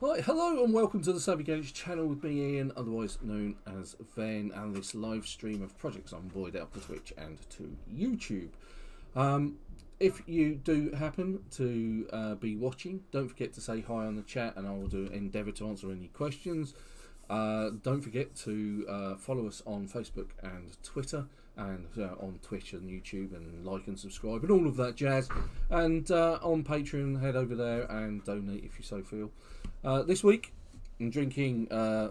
Hi, hello and welcome to the Savvy Gadgetz channel with me Ian, otherwise known as Ven, and this live stream of Project Zomboid out to Twitch and to YouTube. If you do happen to be watching, don't forget to say hi on the chat and I will endeavour to answer any questions. Don't forget to follow us on Facebook and Twitter, and on Twitch and YouTube, and like and subscribe and all of that jazz. And on Patreon, head over there and donate if you so feel. This week I'm drinking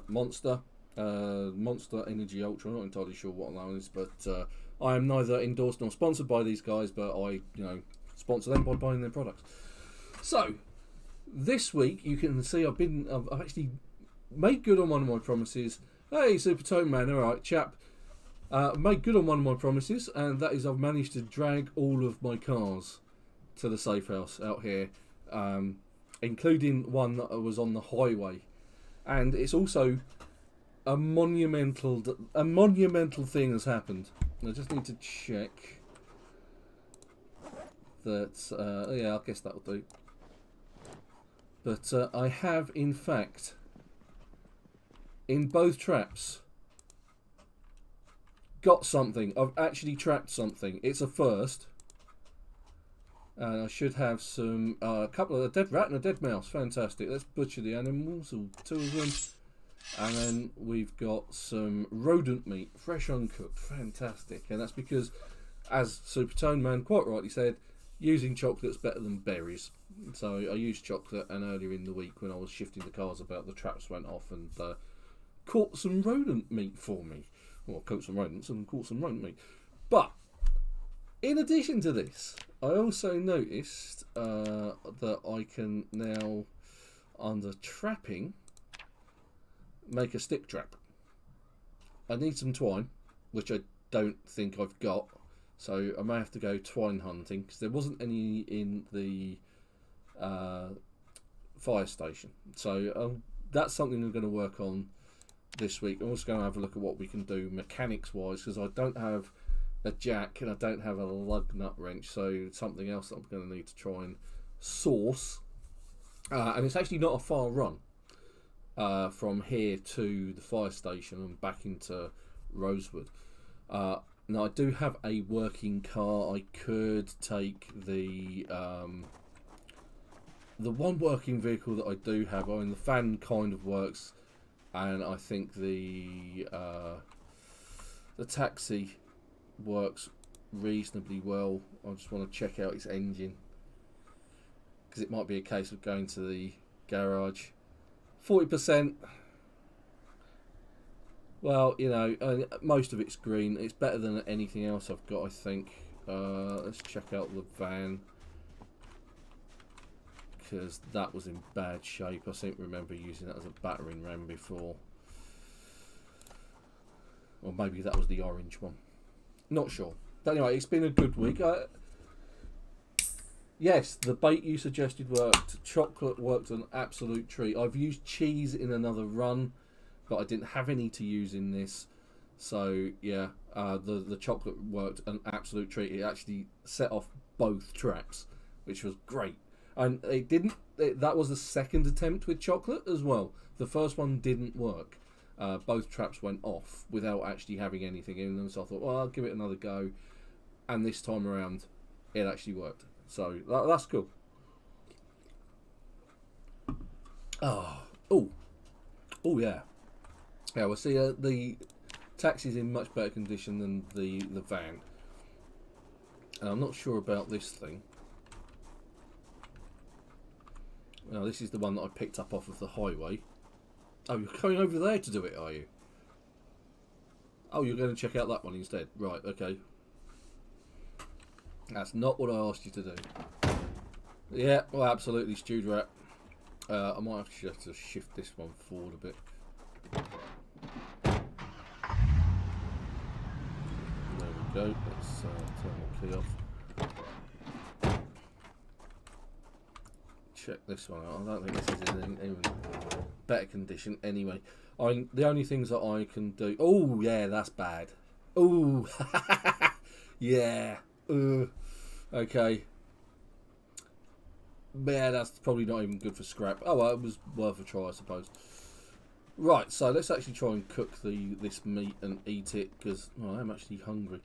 Monster Energy Ultra. I'm not entirely sure what that is, but I am neither endorsed nor sponsored by these guys, but I sponsor them by buying their products. So this week you can see I've actually made good on one of my promises. Hey, Super Tone Man, alright chap. Made good on one of my promises, and that is I've managed to drag all of my cars to the safe house out here, including one that was on the highway. And it's also a monumental thing has happened. I just need to check that. Yeah, I guess that'll do. But I have, in fact, in both traps, got something. I've actually trapped something. It's a first. And I should have some, a couple of a dead rat and a dead mouse. Fantastic. Let's butcher the animals, or two of them. And then we've got some rodent meat, fresh uncooked. Fantastic. And that's because, as Super Tone Man quite rightly said, using chocolate's better than berries. So I used chocolate, and earlier in the week when I was shifting the cars about, the traps went off and caught some rodent meat for me. Well, caught some rodents and caught some rodent meat. But in addition to this, I also noticed that I can now, under trapping, make a stick trap. I need some twine, which I don't think I've got, so I may have to go twine hunting, because there wasn't any in the fire station. So that's something I'm going to work on this week. I'm also going to have a look at what we can do mechanics wise, because I don't have a jack and I don't have a lug nut wrench, so something else that I'm going to need to try and source. And it's actually not a far run from here to the fire station and back into Rosewood. Now I do have a working car. I could take the one working vehicle that I do have. I mean, the van kind of works, and I think the taxi works reasonably well. I just want to check out its engine, because it might be a case of going to the garage. 40%. Well, most of it's green. It's better than anything else I've got, I think. Let's check out the van, because that was in bad shape. I seem to remember using that as a battering ram before. Or maybe that was the orange one. Not sure. But anyway, it's been a good week. Yes, the bait you suggested worked. Chocolate worked an absolute treat. I've used cheese in another run, but I didn't have any to use in this. So yeah, the chocolate worked an absolute treat. It actually set off both traps, which was great. And it didn't. That was the second attempt with chocolate as well. The first one didn't work. Both traps went off without actually having anything in them. So I thought, well, I'll give it another go. And this time around, it actually worked. So that's cool. Oh yeah. Yeah, well, see, the taxi's in much better condition than the van. And I'm not sure about this thing. Now, this is the one that I picked up off of the highway. Oh, you're going over there to do it, are you? Oh, you're going to check out that one instead. Right, okay. That's not what I asked you to do. Yeah, well, absolutely, stewed rat. I might actually have to shift this one forward a bit. There we go. Let's turn the key off. Check this one out. I don't think this is in even better condition anyway. The only things that I can do... Oh, yeah, that's bad. Oh, yeah. Okay. Yeah, that's probably not even good for scrap. Oh well, it was worth a try, I suppose. Right, so let's actually try and cook this meat and eat it, because well, I'm actually hungry.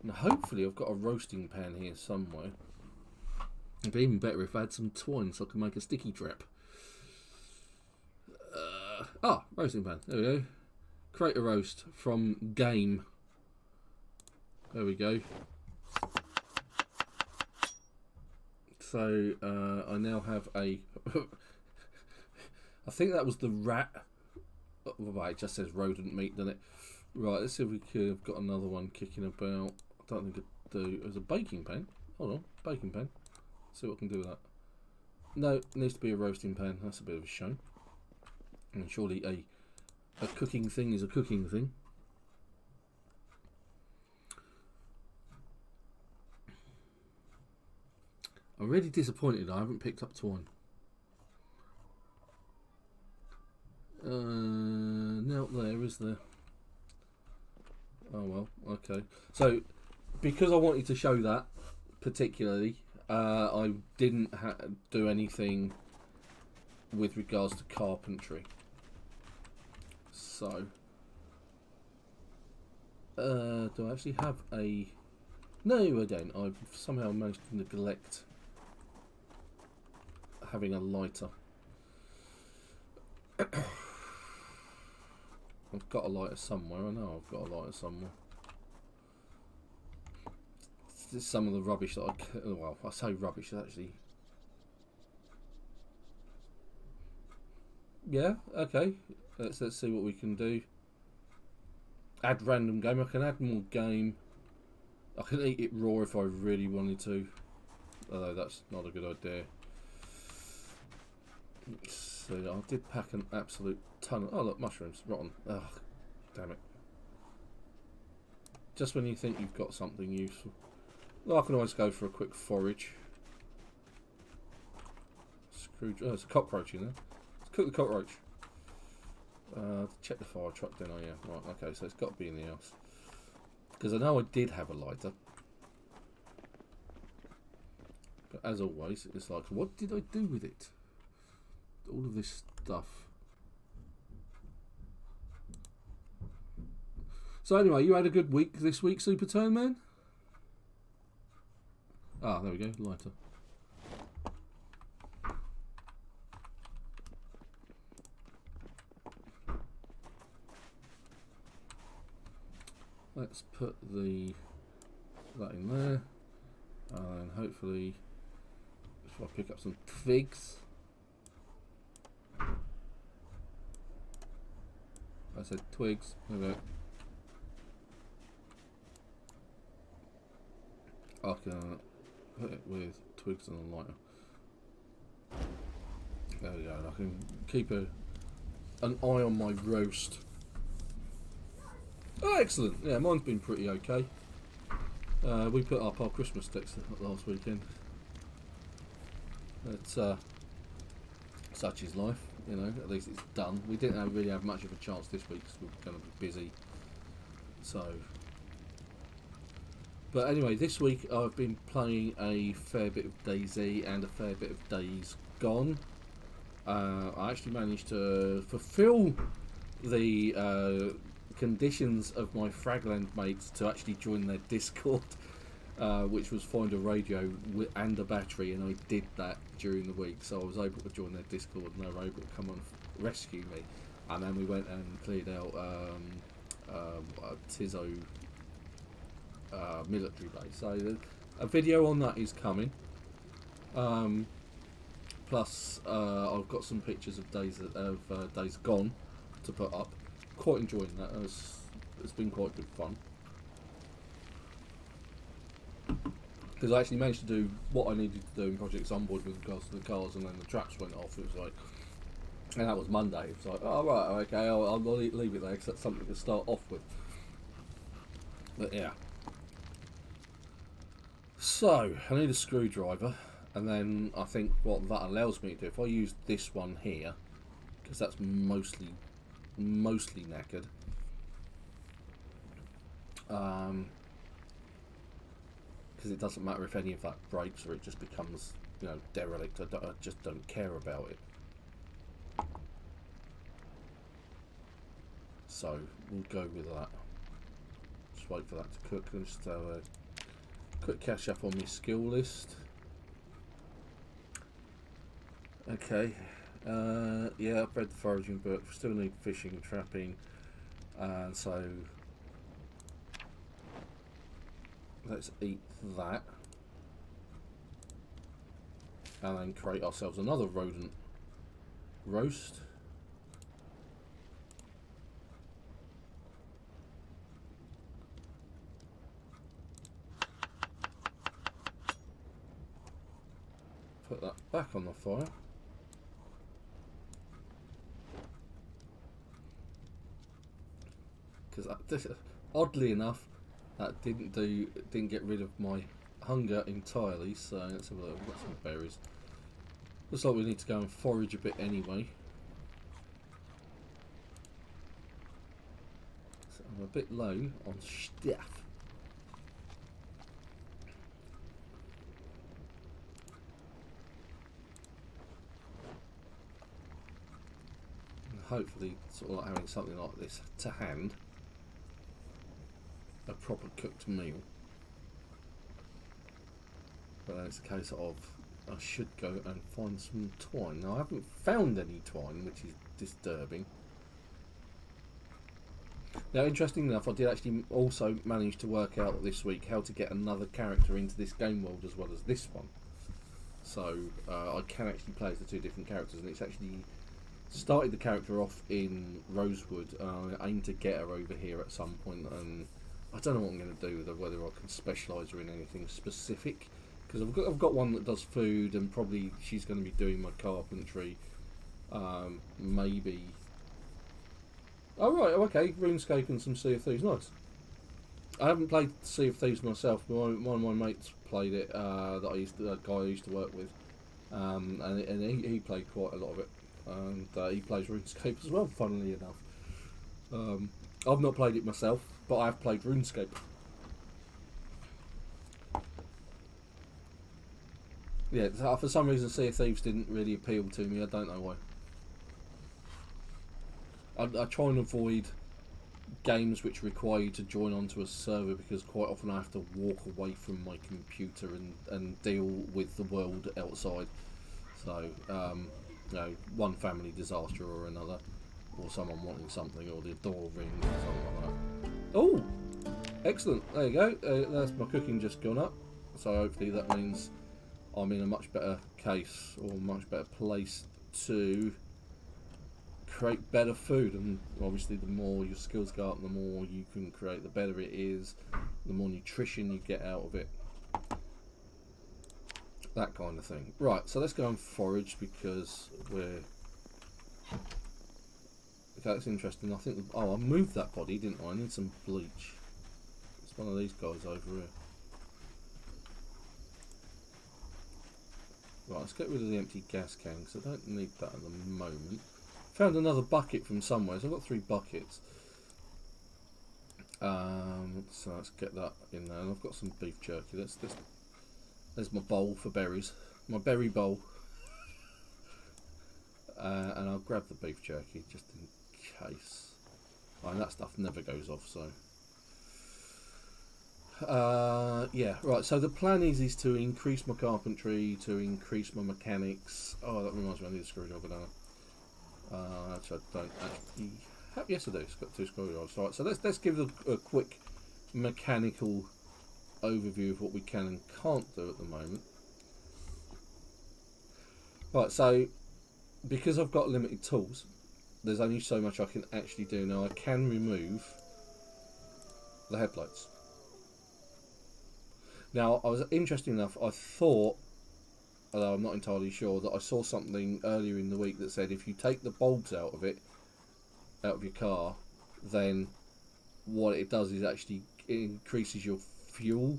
And hopefully I've got a roasting pan here somewhere. It'd be even better if I had some twine so I can make a sticky trap. Roasting pan. There we go. Create a roast from game. There we go. So I now have a... I think that was the rat. Oh, right, it just says rodent meat, doesn't it? Right, let's see if we could have got another one kicking about. I don't think I do. There's a baking pan. Hold on, baking pan. See what I can do with that. No, it needs to be a roasting pan. That's a bit of a shame. And surely a cooking thing is a cooking thing. I'm really disappointed I haven't picked up twine. Not there, is there? Oh well, okay. So, because I wanted to show that particularly, I didn't do anything with regards to carpentry. So, do I actually have a... No, I don't. I've somehow managed to neglect having a lighter. I've got a lighter somewhere. I know I've got a lighter somewhere. It's some of the rubbish that well, I say rubbish actually. Yeah, okay. Let's see what we can do. Add random game. I can add more game. I can eat it raw if I really wanted to. Although that's not a good idea. So I did pack an absolute ton of... Oh look, mushrooms. Rotten. Ugh, damn it. Just when you think you've got something useful. Well, I can always go for a quick forage. There's a cockroach in there. Let's cook the cockroach. Check the fire truck then. Oh yeah, right, okay, so it's got to be in the house. Because I know I did have a lighter. But as always, it's like, what did I do with it? All of this stuff. So anyway, you had a good week this week, Super Turn Man? Ah, there we go, lighter. Let's put that in there, and hopefully, if I pick up some twigs. I said twigs. There we go. I can put it with twigs and a lighter. There we go. I can keep an eye on my roast. Oh, excellent. Yeah, mine's been pretty okay. We put up our Christmas sticks last weekend. It's such is life, you know. At least it's done. We didn't really have much of a chance this week because we were going to be busy. So, but anyway, this week I've been playing a fair bit of DayZ and a fair bit of Days Gone. I actually managed to fulfill the conditions of my Fragland mates to actually join their Discord, which was find a radio and a battery, and I did that during the week, so I was able to join their Discord and they were able to come and rescue me. And then we went and cleared out Tizo military base. So a video on that is coming. Plus I've got some pictures of Days Gone to put up. Quite enjoying that. It's been quite good fun. Because I actually managed to do what I needed to do in Project Zomboid with regards to the cars, and then the traps went off. It was like, and that was Monday. It was like, oh right, okay, I'll leave it there because that's something to start off with. But yeah. So I need a screwdriver, and then I think what that allows me to do, if I use this one here, because that's mostly knackered. Because because it doesn't matter if any of that breaks or it just becomes, you know, derelict. I just don't care about it. So we'll go with that. Just wait for that to cook. And just have a quick catch up on my skill list. Okay. Yeah, I've read the foraging book. Still need fishing and trapping. So let's eat that. And then create ourselves another rodent roast. Put that back on the fire. Because oddly enough, that didn't get rid of my hunger entirely. So let's have a look. We've got some berries. Looks like we need to go and forage a bit anyway. So I'm a bit low on stuff. Hopefully, sort of like having something like this to hand, a proper cooked meal. But then it's a case of I should go and find some twine. Now I haven't found any twine, which is disturbing. Now, interesting enough, I did actually also manage to work out this week how to get another character into this game world as well as this one. So I can actually play as the two different characters, and it's actually started the character off in Rosewood. I aim to get her over here at some point, and I don't know what I'm going to do with her, whether I can specialise her in anything specific, because I've got one that does food, and probably she's going to be doing my carpentry. Maybe. Oh right, okay, RuneScape and some Sea of Thieves, nice. I haven't played Sea of Thieves myself, but one of my mates played it. The guy I used to work with, and he played quite a lot of it. And he plays RuneScape as well, funnily enough. I've not played it myself, but I've played RuneScape. Yeah, for some reason Sea of Thieves didn't really appeal to me, I don't know why. I try and avoid games which require you to join onto a server, because quite often I have to walk away from my computer and deal with the world outside. So, you know, one family disaster or another, or someone wanting something, or the door rings or something like that. Oh, excellent! There you go. That's my cooking just gone up. So hopefully that means I'm in a much better case, or much better place to create better food. And obviously, the more your skills go up, the more you can create, the better it is. The more nutrition you get out of it. That kind of thing. Right, so let's go and forage, because we're... Okay, that's interesting. I think... Oh, I moved that body, didn't I? I need some bleach. It's one of these guys over here. Right, let's get rid of the empty gas can, because I don't need that at the moment. Found another bucket from somewhere, so I've got 3 buckets. So let's get that in there. And I've got some beef jerky. There's my bowl for berries, my berry bowl, and I'll grab the beef jerky just in case. And that stuff never goes off, so yeah, right. So the plan is to increase my carpentry, to increase my mechanics. Oh, that reminds me, I need a screwdriver now. Actually, I don't actually have. Yes, I do. It's got 2 screwdrivers. Right, so let's give a quick mechanical overview of what we can and can't do at the moment. Right, so because I've got limited tools, there's only so much I can actually do. Now I can remove the headlights. Now, I was interesting enough, I thought, although I'm not entirely sure, that I saw something earlier in the week that said if you take the bulbs out of your car, then what it does is actually increases your fuel.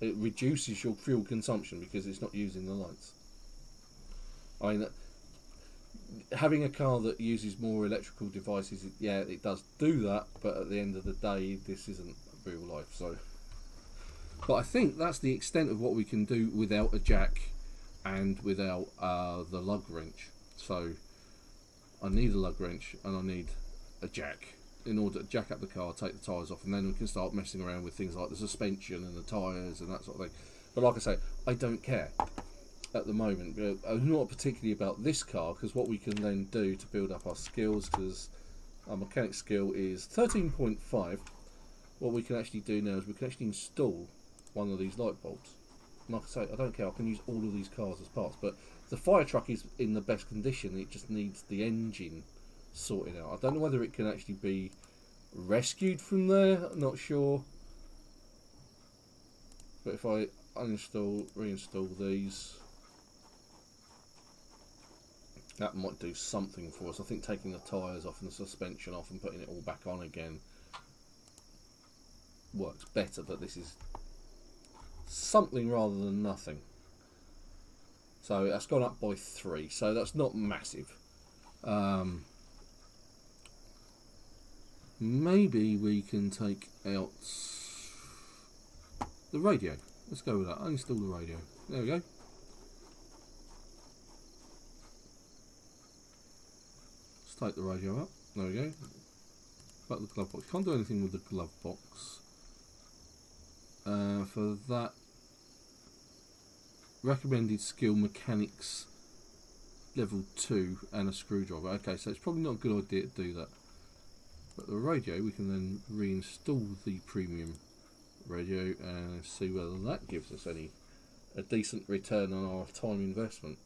It reduces your fuel consumption because it's not using the lights. I mean, having a car that uses more electrical devices, yeah, it does do that, but at the end of the day, this isn't real life, so But I think that's the extent of what we can do without a jack and without the lug wrench. So I need a lug wrench and I need a jack in order to jack up the car, take the tyres off, and then we can start messing around with things like the suspension and the tyres and that sort of thing. But like I say, I don't care at the moment. Not particularly about this car, because what we can then do to build up our skills, because our mechanic skill is 13.5, what we can actually do now is we can actually install one of these light bulbs. And like I say, I don't care, I can use all of these cars as parts, but the fire truck is in the best condition, it just needs the engine sorted out. I don't know whether it can actually be rescued from there, I'm not sure. But if I uninstall, reinstall these, that might do something for us. I think taking the tyres off and the suspension off and putting it all back on again works better, but this is something rather than nothing. So that's gone up by 3, so that's not massive. Maybe we can take out the radio. Let's go with that. Uninstall the radio. There we go. Let's take the radio up. There we go. Back the glove box. Can't do anything with the glove box. For that, recommended skill mechanics level 2 and a screwdriver. Okay, so it's probably not a good idea to do that. But the radio, we can then reinstall the premium radio and see whether that gives us a decent return on our time investment.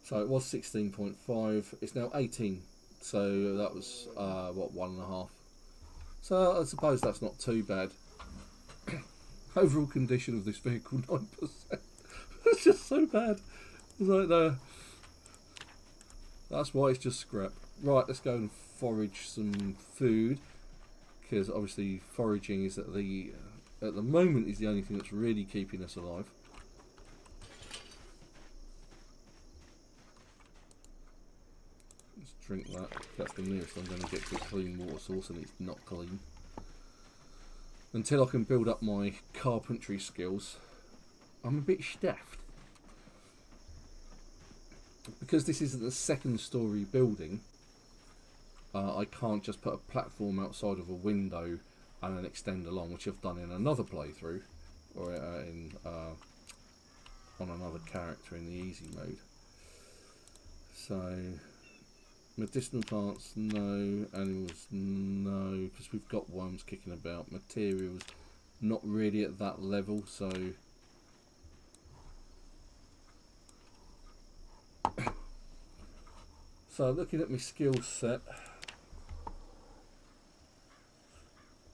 So it was 16.5, it's now 18, so that was what, 1.5. So I suppose that's not too bad. Overall condition of this vehicle, 9%. It's just so bad. It's like that's why it's just scrap. Right, let's go and forage some food, because obviously foraging is at the moment is the only thing that's really keeping us alive. Let's drink that. That's the nearest I'm going to get to a clean water source, and it's not clean. Until I can build up my carpentry skills, I'm a bit staffed. Because this isn't a second story building, I can't just put a platform outside of a window and then extend along, which I've done in another playthrough, or on another character in the easy mode. So, medicinal plants, no. Animals, no, because we've got worms kicking about. Materials, not really at that level, so... So, looking at my skill set...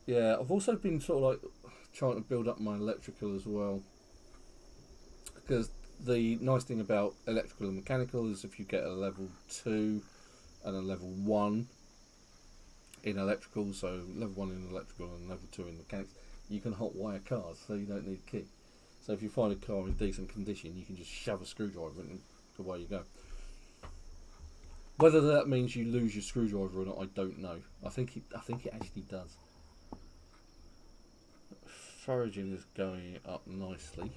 Yeah, I've also been sort of like trying to build up my electrical as well, because the nice thing about electrical and mechanical is if you get a level 2 and a level 1 in electrical, so level 1 in electrical and level 2 in mechanics, you can hotwire cars, so you don't need a key. So if you find a car in decent condition, you can just shove a screwdriver in and away you go. Whether that means you lose your screwdriver or not, I don't know. I think it actually does. Foraging is going up nicely.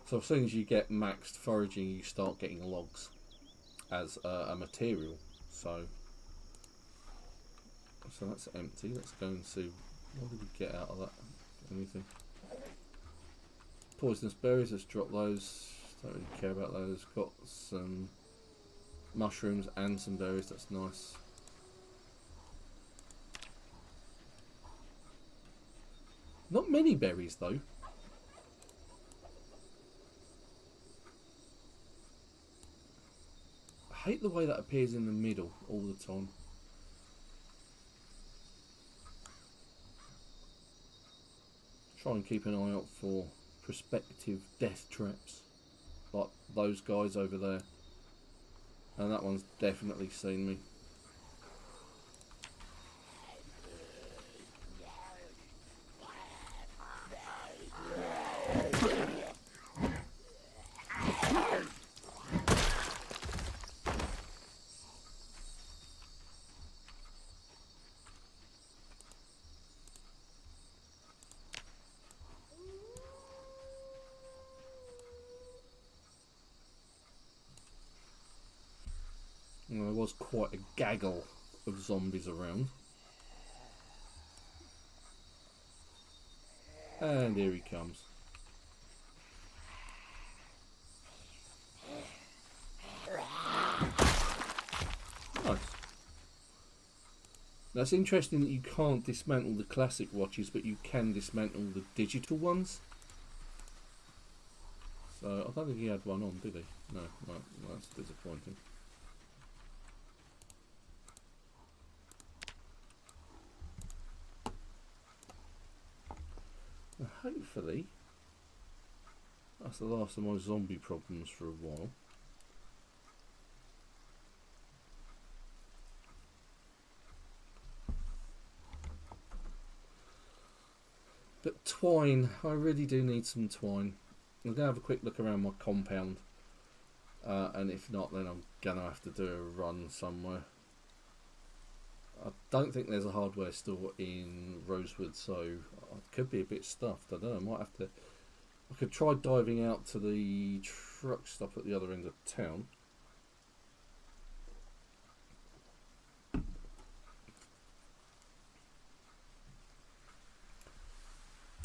So as soon as you get maxed foraging, you start getting logs as a material. So that's empty. Let's go and see what did we get out of that. Anything? Poisonous berries. Let's drop those. Don't really care about those. Got some mushrooms and some berries. That's nice. Not many berries though. I hate the way that appears in the middle all the time. Try and keep an eye out for prospective death traps, like those guys over there. And that one's definitely seen me. There was quite a gaggle of zombies around. And here he comes. Nice. That's interesting that you can't dismantle the classic watches, but you can dismantle the digital ones. So I don't think he had one on, did he? No, that's disappointing. Now, hopefully that's the last of my zombie problems for a while. But twine, I really do need some twine. I'm going to have a quick look around my compound, and if not, then I'm going to have to do a run somewhere. I don't think there's a hardware store in Rosewood, so I could be a bit stuffed. I don't know, I might have to... I could try diving out to the truck stop at the other end of town.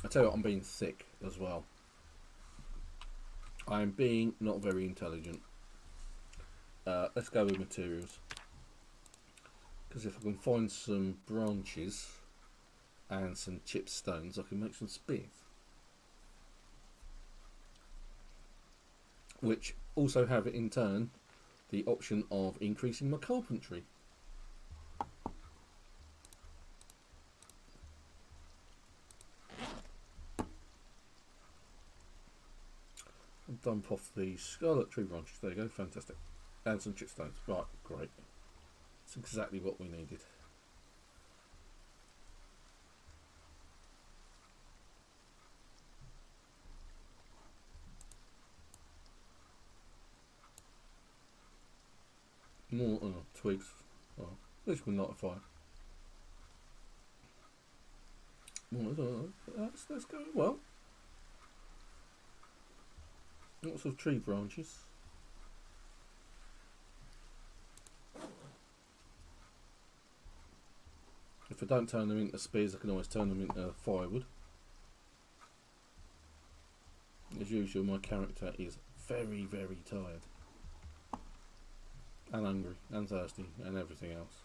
I tell you what, I'm being thick as well. I am being not very intelligent. Let's go with materials. Because if I can find some branches and some chipped stones, I can make some spears. Which also have in turn the option of increasing my carpentry. Dump off the scarlet tree branches. There you go, fantastic. And some chipped stones. Right, great. That's exactly what we needed. More twigs. Oh, at least we're not a fire. That's going well. Lots of tree branches. If I don't turn them into spears, I can always turn them into firewood. As usual, my character is very, very tired. And hungry, and thirsty, and everything else.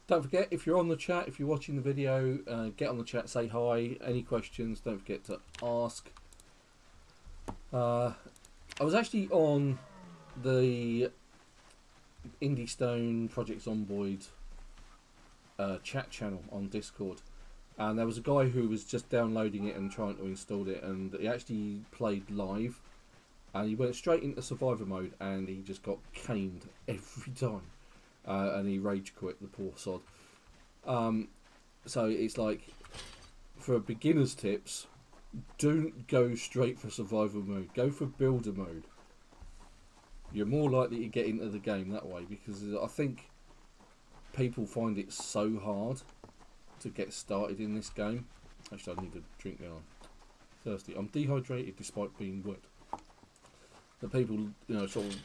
Don't forget, if you're on the chat, if you're watching the video, get on the chat, say hi. Any questions, don't forget to ask. I was actually on the Indie Stone Project Zomboid chat channel on Discord, and there was a guy who was just downloading it and trying to install it, and he actually played live, and he went straight into survivor mode, and he just got caned every time. And he rage quit, the poor sod. So it's like, for beginners tips, don't go straight for survival mode. Go for builder mode. You're more likely to get into the game that way, because I think people find it so hard to get started in this game. Actually, I need a drink now. I'm thirsty. I'm dehydrated despite being wet. The people, you know, sort of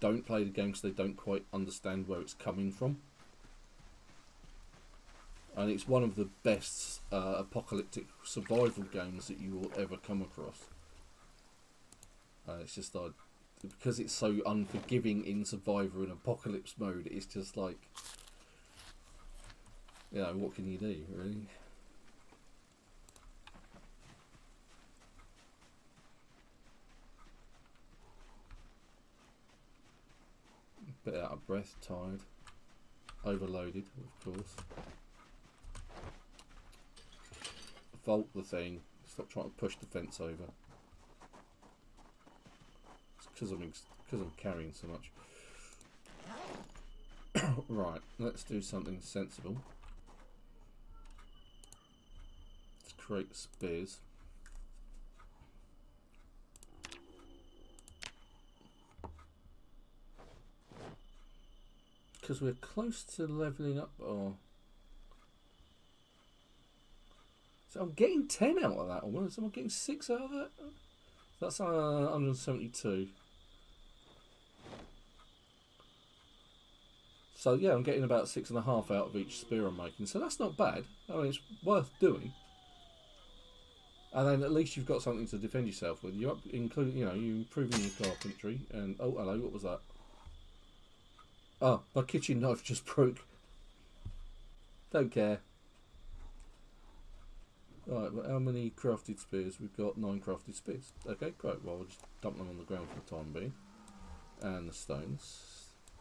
don't play the game because they don't quite understand where it's coming from. And it's one of the best apocalyptic survival games that you will ever come across. It's just like, because it's so unforgiving in survivor and apocalypse mode, it's just like, you know, what can you do, really? Bit out of breath, tired, overloaded, of course. Vault the thing. Stop trying to push the fence over. It's because I'm carrying so much. Right, let's do something sensible. Let's create spears. Because we're close to leveling up. Oh. So I'm getting 10 out of that almost. Am I getting 6 out of that? That's 172. So yeah, I'm getting about 6.5 out of each spear I'm making. So that's not bad. I mean, it's worth doing. And then at least you've got something to defend yourself with. You're including, you know, you're improving your carpentry. And oh, hello, what was that? Oh, my kitchen knife just broke. Don't care. Right, well, how many crafted spears? We've got 9 crafted spears. Okay, great. Well, we'll just dump them on the ground for the time being. And the stones.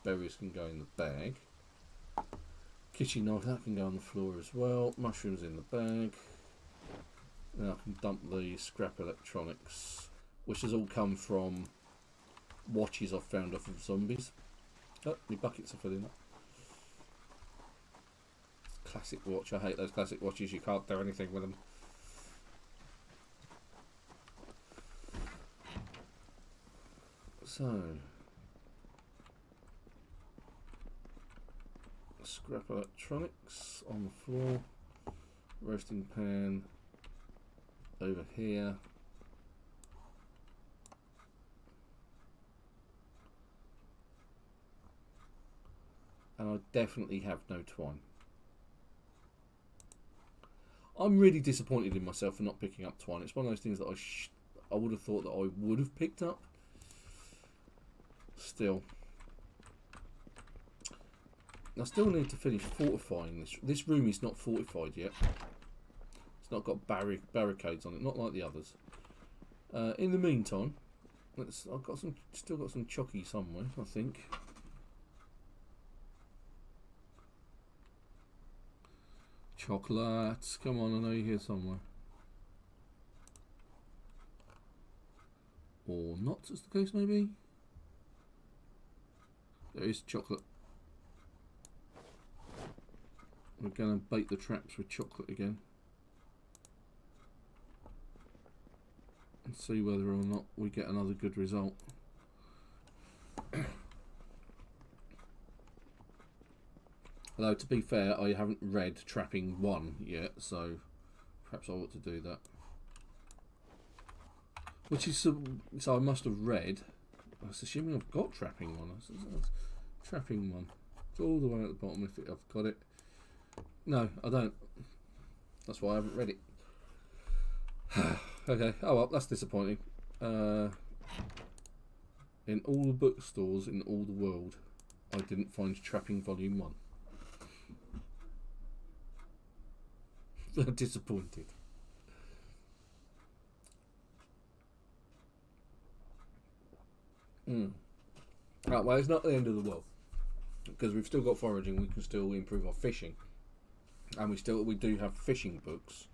Berries can go in the bag. Kitchen knife, that can go on the floor as well. Mushrooms in the bag. Now I can dump the scrap electronics, which has all come from watches I've found off of zombies. Oh, my buckets are filling up. Classic watch. I hate those classic watches. You can't do anything with them. So, scrap electronics on the floor. Roasting pan over here. And I definitely have no twine. I'm really disappointed in myself for not picking up twine. It's one of those things that I would have thought that I would have picked up. Still. I still need to finish fortifying this. This room is not fortified yet. It's not got barricades on it, not like the others. In the meantime, I've got still got some chocky somewhere, I think. Chocolates, come on, I know you're here somewhere. Or not, as the case may be. There is chocolate. We're going to bait the traps with chocolate again. And see whether or not we get another good result. Although, to be fair, I haven't read Trapping 1 yet, so perhaps I ought to do that. Which is, so I must have read. I was assuming I've got Trapping 1. Trapping 1. It's all the way at the bottom if I've got it. No, I don't. That's why I haven't read it. Okay, oh well, that's disappointing. In all the bookstores in all the world, I didn't find Trapping Volume 1. Disappointed. Right, well, it's not the end of the world, because we've still got foraging. We can still improve our fishing, and we do have fishing books.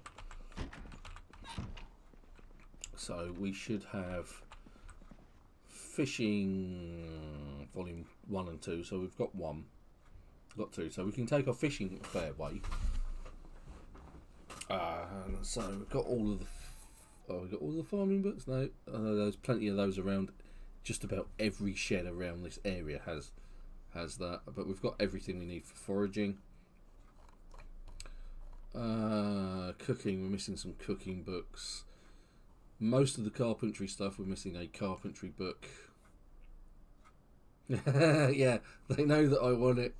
So we should have fishing volume 1 and 2. So we've got 1, got 2. So we can take our fishing a fair way. So we've got all of the. We've got all the farming books. No, there's plenty of those around. Just about every shed around this area has that. But we've got everything we need for foraging. Cooking. We're missing some cooking books. Most of the carpentry stuff, we're missing a carpentry book. Yeah, they know that I want it.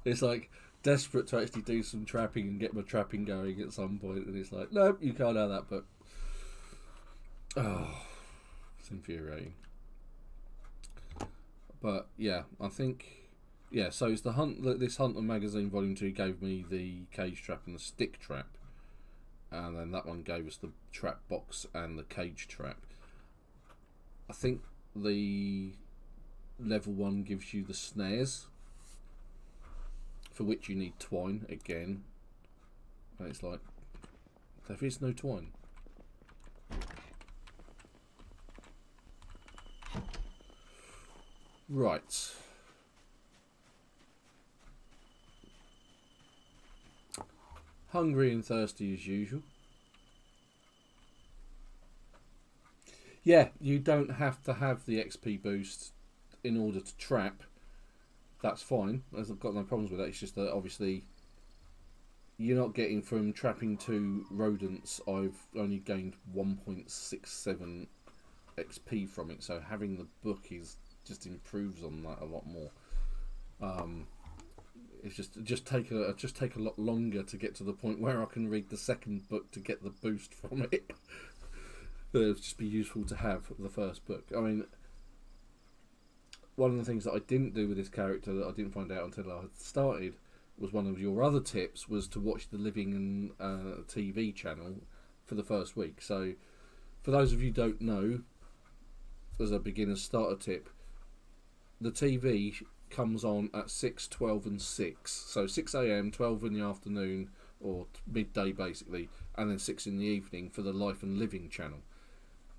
It's like desperate to actually do some trapping and get my trapping going at some point, and it's like, nope, you can't have that book. Oh, it's infuriating. But yeah, I think, yeah. So it's the hunt. This Hunter magazine volume 2 gave me the cage trap and the stick trap. And then that one gave us the trap box and the cage trap. I think the level 1 gives you the snares, for which you need twine again. And it's like, there is no twine. Right. Hungry and thirsty as usual. Yeah, you don't have to have the XP boost in order to trap. That's fine. I've got no problems with that. It's just that obviously you're not getting from trapping 2 rodents. I've only gained 1.67 XP from it. So having the book is just improves on that a lot more. It's just take a lot longer to get to the point where I can read the second book to get the boost from it. It would just be useful to have the first book. I mean, one of the things that I didn't do with this character that I didn't find out until I had started was one of your other tips was to watch the Living and TV channel for the first week. So, for those of you who don't know, as a beginner starter tip, the TV comes on at 6, 12 and 6. So 6 AM, 12 in the afternoon, or midday basically, and then 6 in the evening for the Life and Living channel.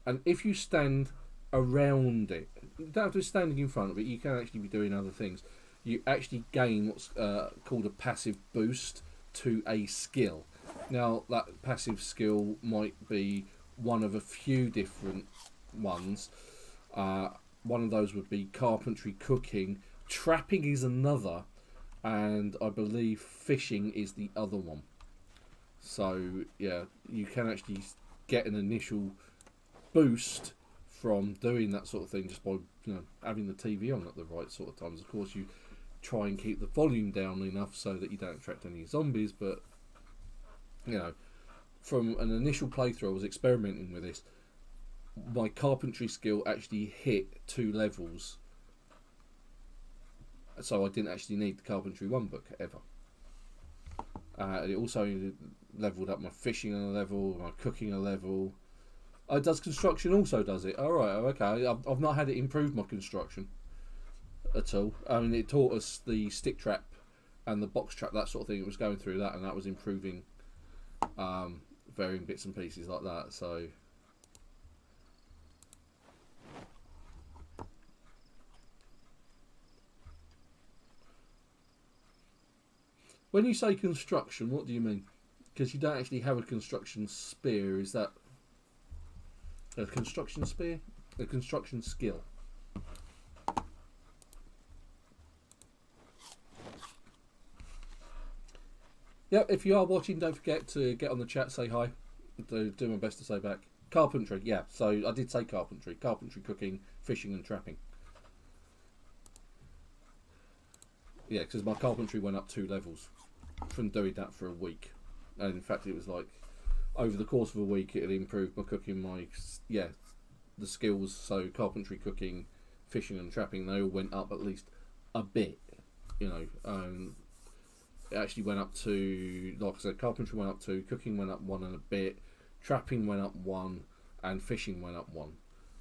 And if you stand around it, you don't have to be standing in front of it, you can actually be doing other things. You actually gain what's called a passive boost to a skill. Now, that passive skill might be one of a few different ones. One of those would be carpentry, cooking, trapping is another, and I believe fishing is the other one. So yeah, you can actually get an initial boost from doing that sort of thing just by having the TV on at the right sort of times. Of course, you try and keep the volume down enough so that you don't attract any zombies, but from an initial playthrough I was experimenting with this. My carpentry skill actually hit 2 levels, so I didn't actually need the carpentry 1 book ever. It also leveled up my fishing a level, my cooking a level. Does construction also does it? Alright, okay. I've not had it improve my construction at all. I mean, it taught us the stick trap and the box trap, that sort of thing. It was going through that, and that was improving varying bits and pieces like that. So when you say construction, what do you mean? Because you don't actually have a construction spear. Is that a construction spear? A construction skill? Yep, if you are watching, don't forget to get on the chat, say hi. Do my best to say back. Carpentry, yeah. So I did say carpentry. Carpentry, cooking, fishing and trapping. Yeah, because my carpentry went up 2 levels from doing that for a week. And in fact, it was like, over the course of a week, it had improved my cooking, the skills. So carpentry, cooking, fishing and trapping, they all went up at least a bit, it actually went up to, like I said, carpentry went up 2, cooking went up 1 and a bit, trapping went up 1, and fishing went up 1.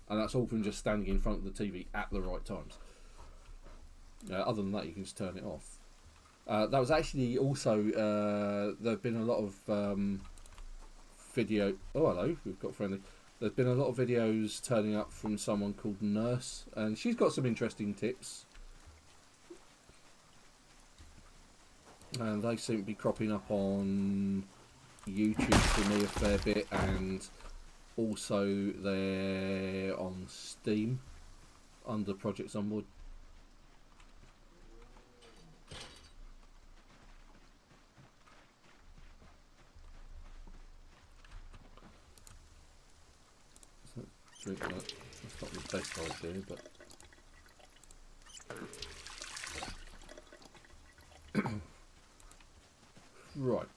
And that's all from just standing in front of the TV at the right times. Other than that, you can just turn it off. That was actually also, there have been a lot of video. Oh, hello, we've got friendly. There's been a lot of videos turning up from someone called Nurse, and she's got some interesting tips. And they seem to be cropping up on YouTube for me a fair bit, and also they're on Steam under Project Zomboid. Drink that. That's not the best idea, but right.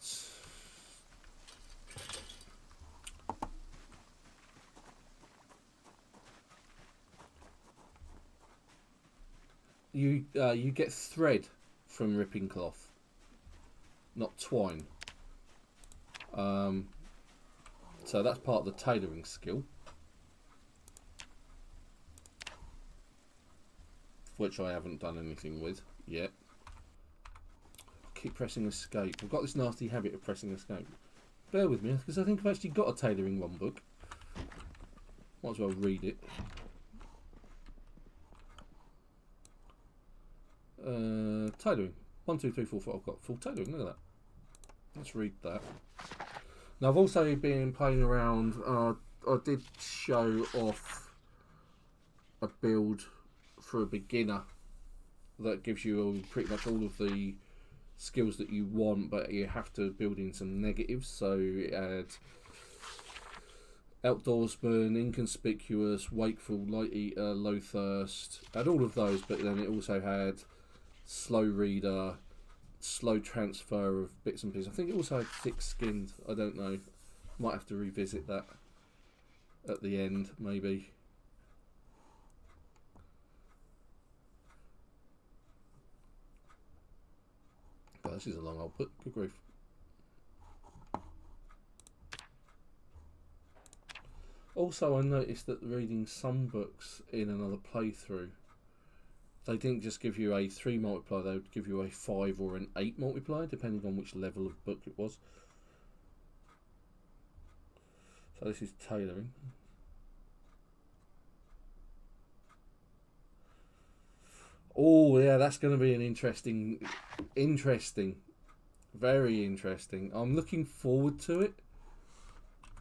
You get thread from ripping cloth, not twine. So that's part of the tailoring skill, which I haven't done anything with yet. Keep pressing escape. I've got this nasty habit of pressing escape. Bear with me, because I think I've actually got a tailoring 1 book. Might as well read it. Tailoring. 1, 2, 3, 4, 5. I've got full tailoring. Look at that. Let's read that. Now I've also been playing around. I did show off a build for a beginner that gives you pretty much all of the skills that you want, but you have to build in some negatives. So it had outdoorsman, inconspicuous, wakeful, light eater, low thirst, had all of those, but then it also had slow reader, slow transfer of bits and pieces. I think it also had thick skins. I don't know. Might have to revisit that at the end, maybe. But this is a long old book. Good grief. Also, I noticed that reading some books in another playthrough, they didn't just give you a 3 multiplier, they would give you a 5 or an 8 multiplier, depending on which level of book it was. So this is tailoring. Oh yeah, that's going to be an interesting, very interesting. I'm looking forward to it.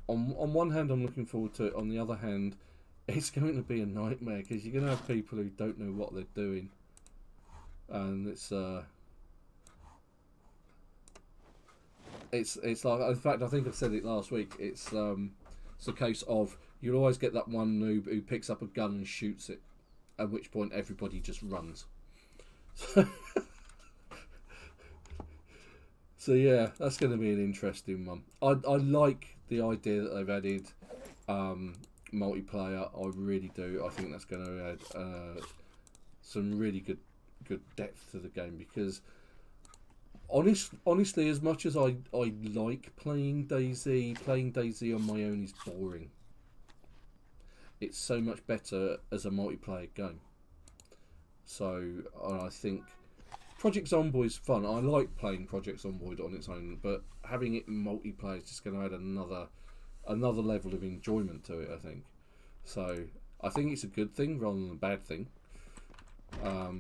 On one hand, I'm looking forward to it. On the other hand, it's going to be a nightmare because you're going to have people who don't know what they're doing, and it's like, in fact, I think I said it last week. It's a case of you'll always get that one noob who picks up a gun and shoots it, at which point everybody just runs. So yeah, that's going to be an interesting one. I like the idea that they've added multiplayer. I really do. I think that's going to add some really good depth to the game, because honestly, as much as I like playing DayZ on my own is boring. It's so much better as a multiplayer game. So I think Project Zomboid is fun. I like playing Project Zomboid on its own, but having it in multiplayer is just going to add another level of enjoyment to it, I think. So I think it's a good thing rather than a bad thing. I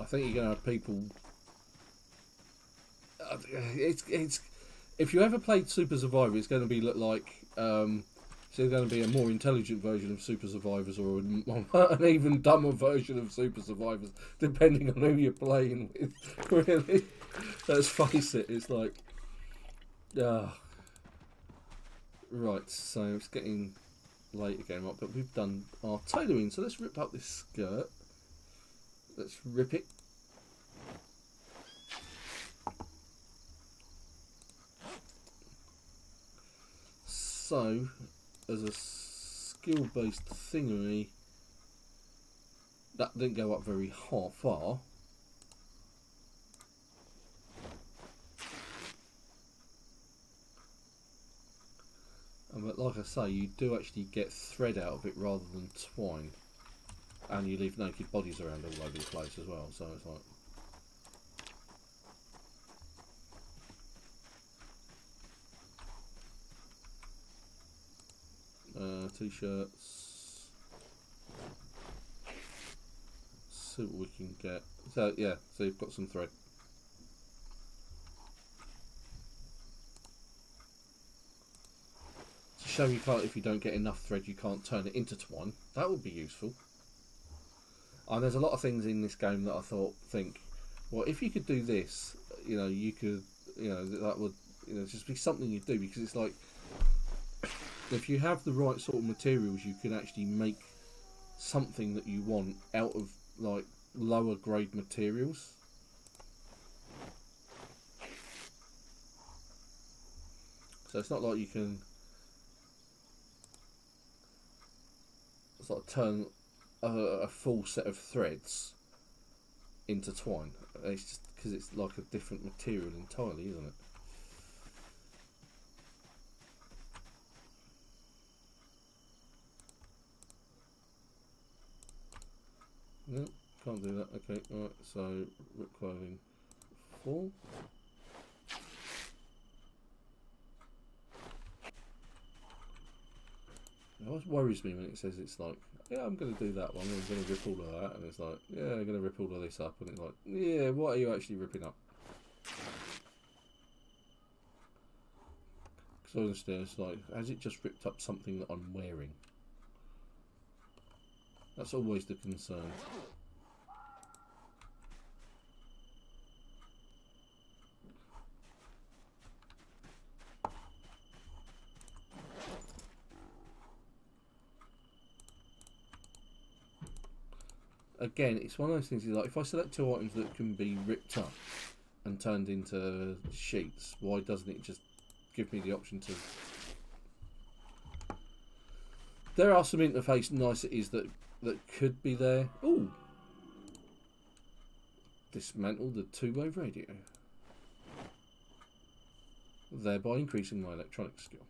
think you're going to have people. It's if you ever played Super Survivor, it's going to look like. It's either going to be a more intelligent version of Super Survivors or an even dumber version of Super Survivors, depending on who you're playing with. Really, let's face it. It's like, right. So it's getting late again, but we've done our tailoring. So let's rip up this skirt. Let's rip it. So, as a skill-based thingery, that didn't go up very far. But like I say, you do actually get thread out of it rather than twine, and you leave naked bodies around all over the place as well. So it's like. T-shirts. See what we can get. So yeah, so you've got some thread. It's a shame you can't, if you don't get enough thread, you can't turn it into twine. That would be useful. And there's a lot of things in this game that I think, well, if you could do this, you could, that would, just be something you do, because it's like, if you have the right sort of materials, you can actually make something that you want out of like lower grade materials. So it's not like you can sort of turn a full set of threads into twine. It's just because it's like a different material entirely, isn't it? No, can't do that. Okay, alright, so rip clothing 4. It always worries me when it says it's like, yeah, I'm going to do that one, I'm going to rip all of that, and it's like, yeah, I'm going to rip all of this up, and it's like, yeah, what are you actually ripping up? Because honestly, it's like, has it just ripped up something that I'm wearing? That's always the concern. again, it's one of those things. Is like if I select two items that can be ripped up and turned into sheets, why doesn't it just give me the option to? There are some interface niceties that could be there. Ooh, dismantle the two-wave radio, thereby increasing my electronic skill.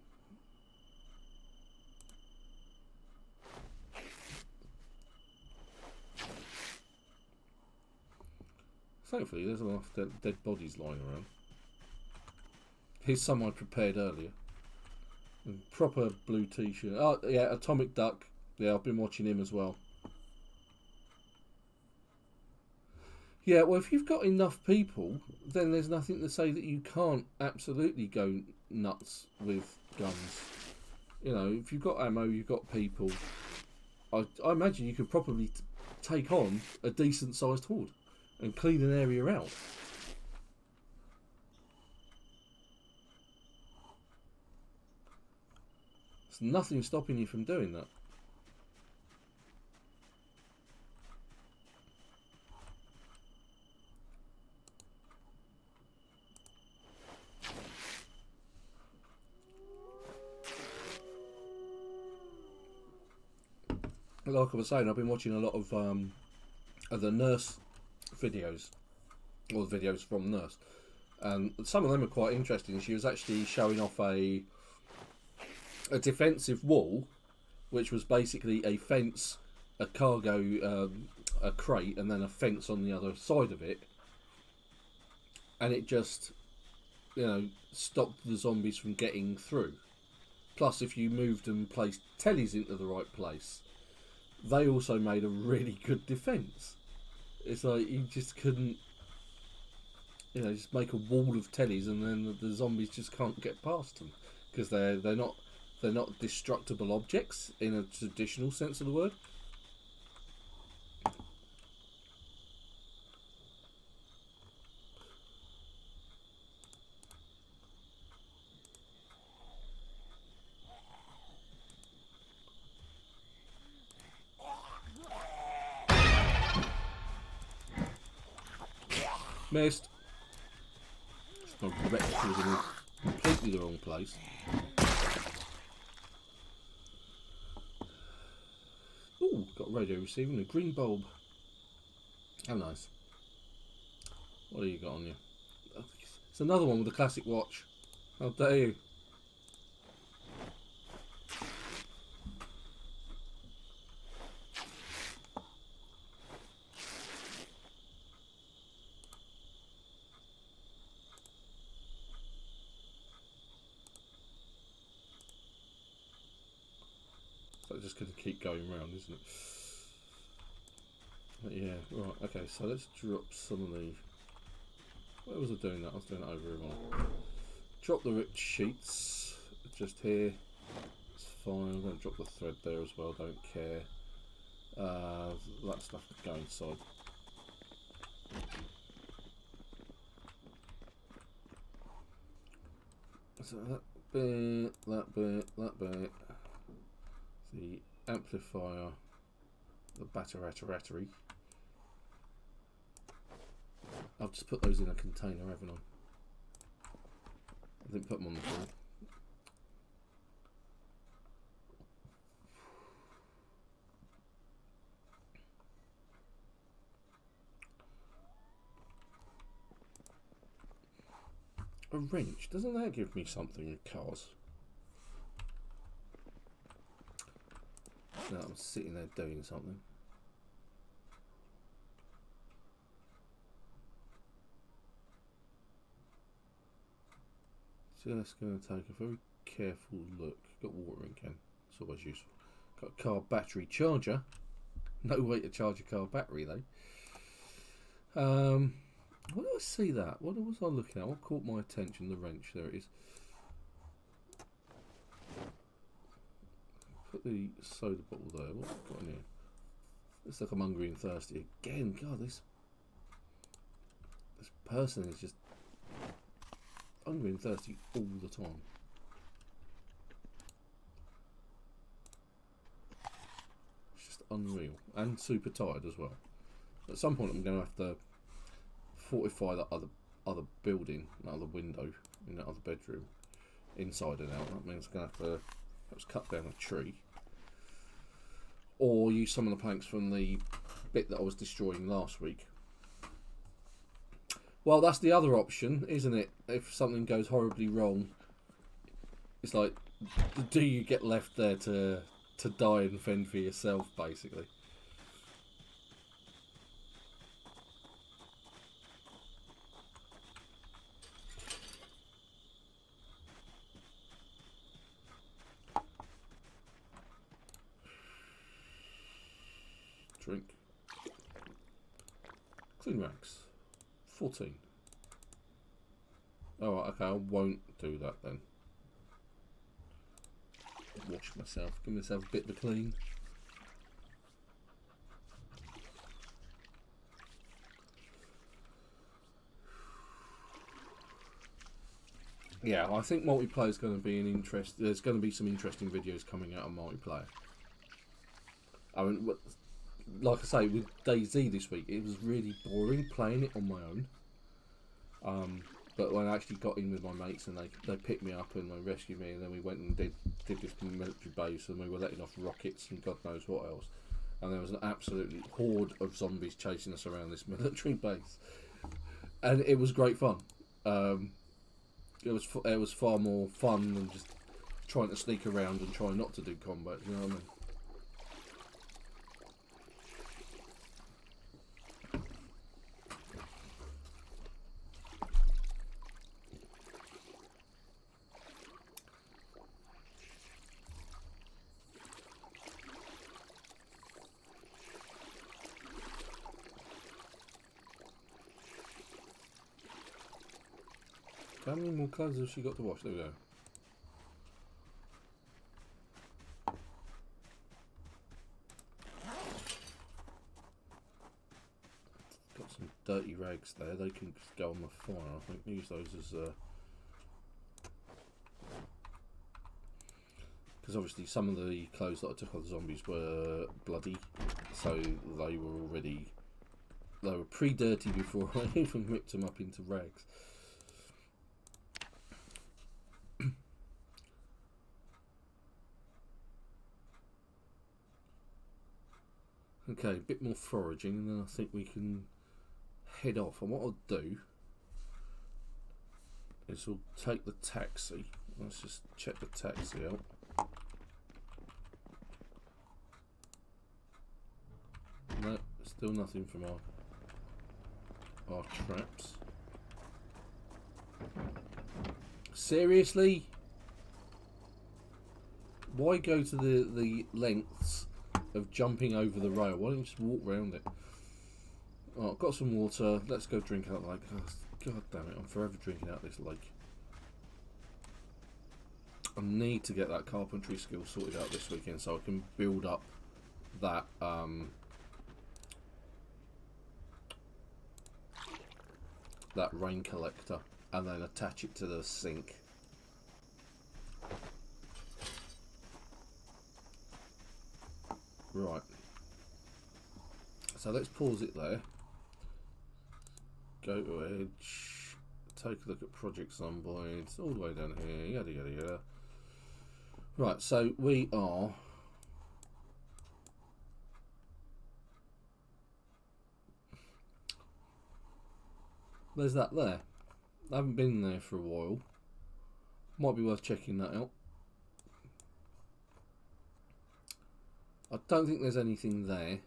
Thankfully, there's enough dead bodies lying around. Here's some I prepared earlier. Proper blue t-shirt. Oh, yeah, Atomic Duck. Yeah, I've been watching him as well. Yeah, well, if you've got enough people, then there's nothing to say that you can't absolutely go nuts with guns. You know, if you've got ammo, you've got people. I imagine you could probably take on a decent-sized horde and clean an area out. There's nothing stopping you from doing that. Like I was saying, I've been watching a lot of the nurse videos, or the videos from Nurse, and some of them are quite interesting. She was actually showing off a defensive wall, which was basically a fence, a cargo, a crate, and then a fence on the other side of it, and it just, you know, stopped the zombies from getting through. Plus, if you moved and placed tellies into the right place, they also made a really good defence. It's like you just couldn't, you know, just make a wall of tellies and then the zombies just can't get past them because they're not destructible objects in a traditional sense of the word. Missed. My rectangle was in completely the wrong place. Ooh, got a radio receiver and a green bulb. How nice. What do you got on you? It's another one with a classic watch. How dare you? So it's just going to keep going round, isn't it? But yeah, right, okay, so let's drop some of the... Where was I doing that? I was doing it over here. Drop the rich sheets, just here. It's fine, I'm going to drop the thread there as well, don't care. That stuff can go inside. So that bit, that bit, that bit. The amplifier, the battery. I've just put those in a container, haven't I? I didn't put them on the floor. A wrench, doesn't that give me something with cars? No, I'm sitting there doing something. Just going to take a very careful look. Got watering can, it's always useful. Got a car battery charger. No way to charge a car battery though. Where did I see that? What was I looking at? What caught my attention? The wrench, there it is. Put the soda bottle there. What's it got in here? Looks like I'm hungry and thirsty again. God, this person is just hungry and thirsty all the time. It's just unreal. And super tired as well. At some point I'm going to have to fortify that other building, that other window in that other bedroom, inside and out. That means I'm going to have to perhaps cut down a tree, or use some of the planks from the bit that I was destroying last week. Well, that's the other option, isn't it? If something goes horribly wrong, it's like, do you get left there to die and fend for yourself, basically? Drink. Clean rags. 14. Oh, okay, I won't do that then. Wash myself, give myself a bit of a clean. Yeah, I think multiplayer is going to be an interest. There's going to be some interesting videos coming out on multiplayer. I mean, like I say, with DayZ this week, it was really boring playing it on my own. But when I actually got in with my mates and they picked me up and they rescued me, and then we went and did this military base, and we were letting off rockets and God knows what else. And there was an absolute horde of zombies chasing us around this military base, and it was great fun. It was far more fun than just trying to sneak around and try not to do combat. You know what I mean? How many more clothes has she got to wash? There we go. Got some dirty rags there. They can go on the fire. I think use those as because obviously some of the clothes that I took off the zombies were bloody, so they were pre-dirty before I even whipped them up into rags. Okay, a bit more foraging, and then I think we can head off. And what I'll do is we'll take the taxi. Let's just check the taxi out. No, still nothing from our traps. Seriously? Why go to the lengths of jumping over the rail? Why don't you just walk around it? Oh, I've got some water. Let's go drink out the lake. Oh, God damn it, I'm forever drinking out this lake. I need to get that carpentry skill sorted out this weekend so I can build up that that rain collector and then attach it to the sink. Right, so let's pause it there, go to Edge, take a look at Project Zomboid, all the way down here, yada yada yada. Right, so we are there's that there. I haven't been there for a while, might be worth checking that out. I don't think there's anything there.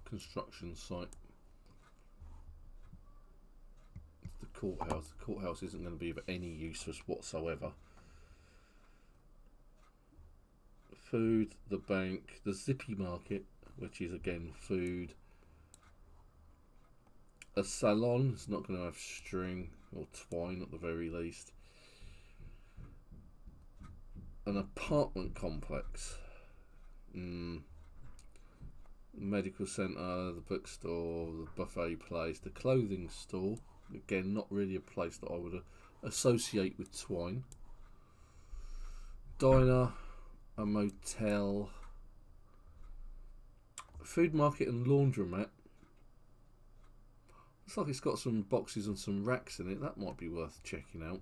Construction site. The courthouse. The courthouse isn't going to be of any use for us whatsoever. Food, the bank, the Zippy Market, which is again food. A salon, it's not going to have string or twine at the very least. An apartment complex. Medical centre, the bookstore, the buffet place, the clothing store. Again, not really a place that I would associate with Twine. Diner, a motel, food market and laundromat. Looks like it's got some boxes and some racks in it. That might be worth checking out.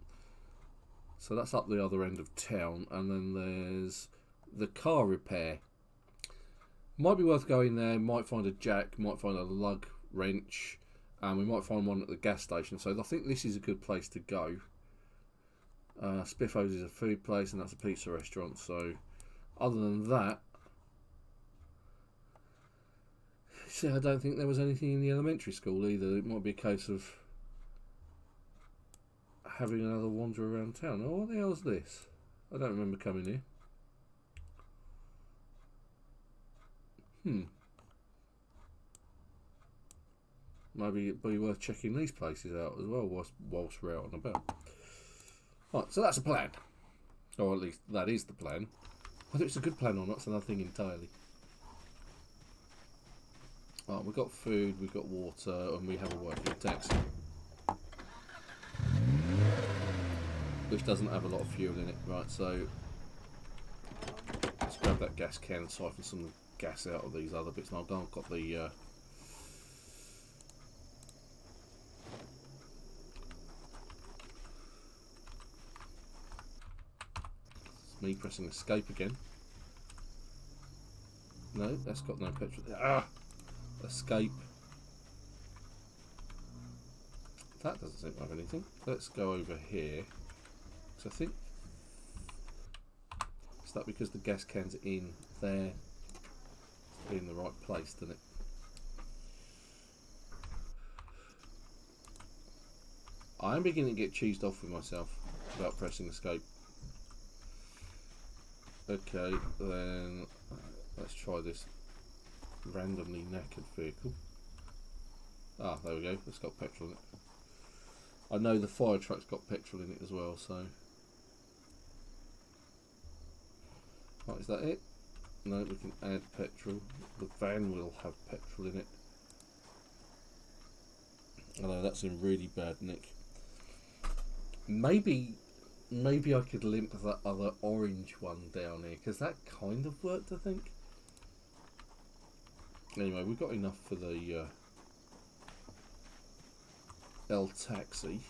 So that's up the other end of town. And then there's the car repair. Might be worth going there. Might find a jack, might find a lug wrench, and we might find one at the gas station. So I think this is a good place to go. Spiffos is a food place, and that's a pizza restaurant. So other than that, see, I don't think there was anything in the elementary school either. It might be a case of having another wander around town. Oh, what the hell's this? I don't remember coming here. Maybe it'd be worth checking these places out as well whilst we're out and about. Right, so that's a plan. Or at least that is the plan. Whether it's a good plan or not is another thing entirely. Right, we've got food, we've got water, and we have a working taxi. Which doesn't have a lot of fuel in it. Right, so let's grab that gas can and siphon some of the gas out of these other bits. And I've got the it's me pressing escape again. No, that's got no petrol. Ah! Escape. That doesn't seem to have anything. Let's go over here. So I think is that because the gas can's in there, it's in the right place, doesn't it? I am beginning to get cheesed off with myself about pressing escape. Okay, then let's try this randomly knackered vehicle. Ah, there we go. It's got petrol in it. I know the fire truck's got petrol in it as well, so. Right, is that it? No, we can add petrol. The van will have petrol in it. Although that's in really bad nick. Maybe I could limp that other orange one down here, because that kind of worked, I think. Anyway, we've got enough for the L taxi,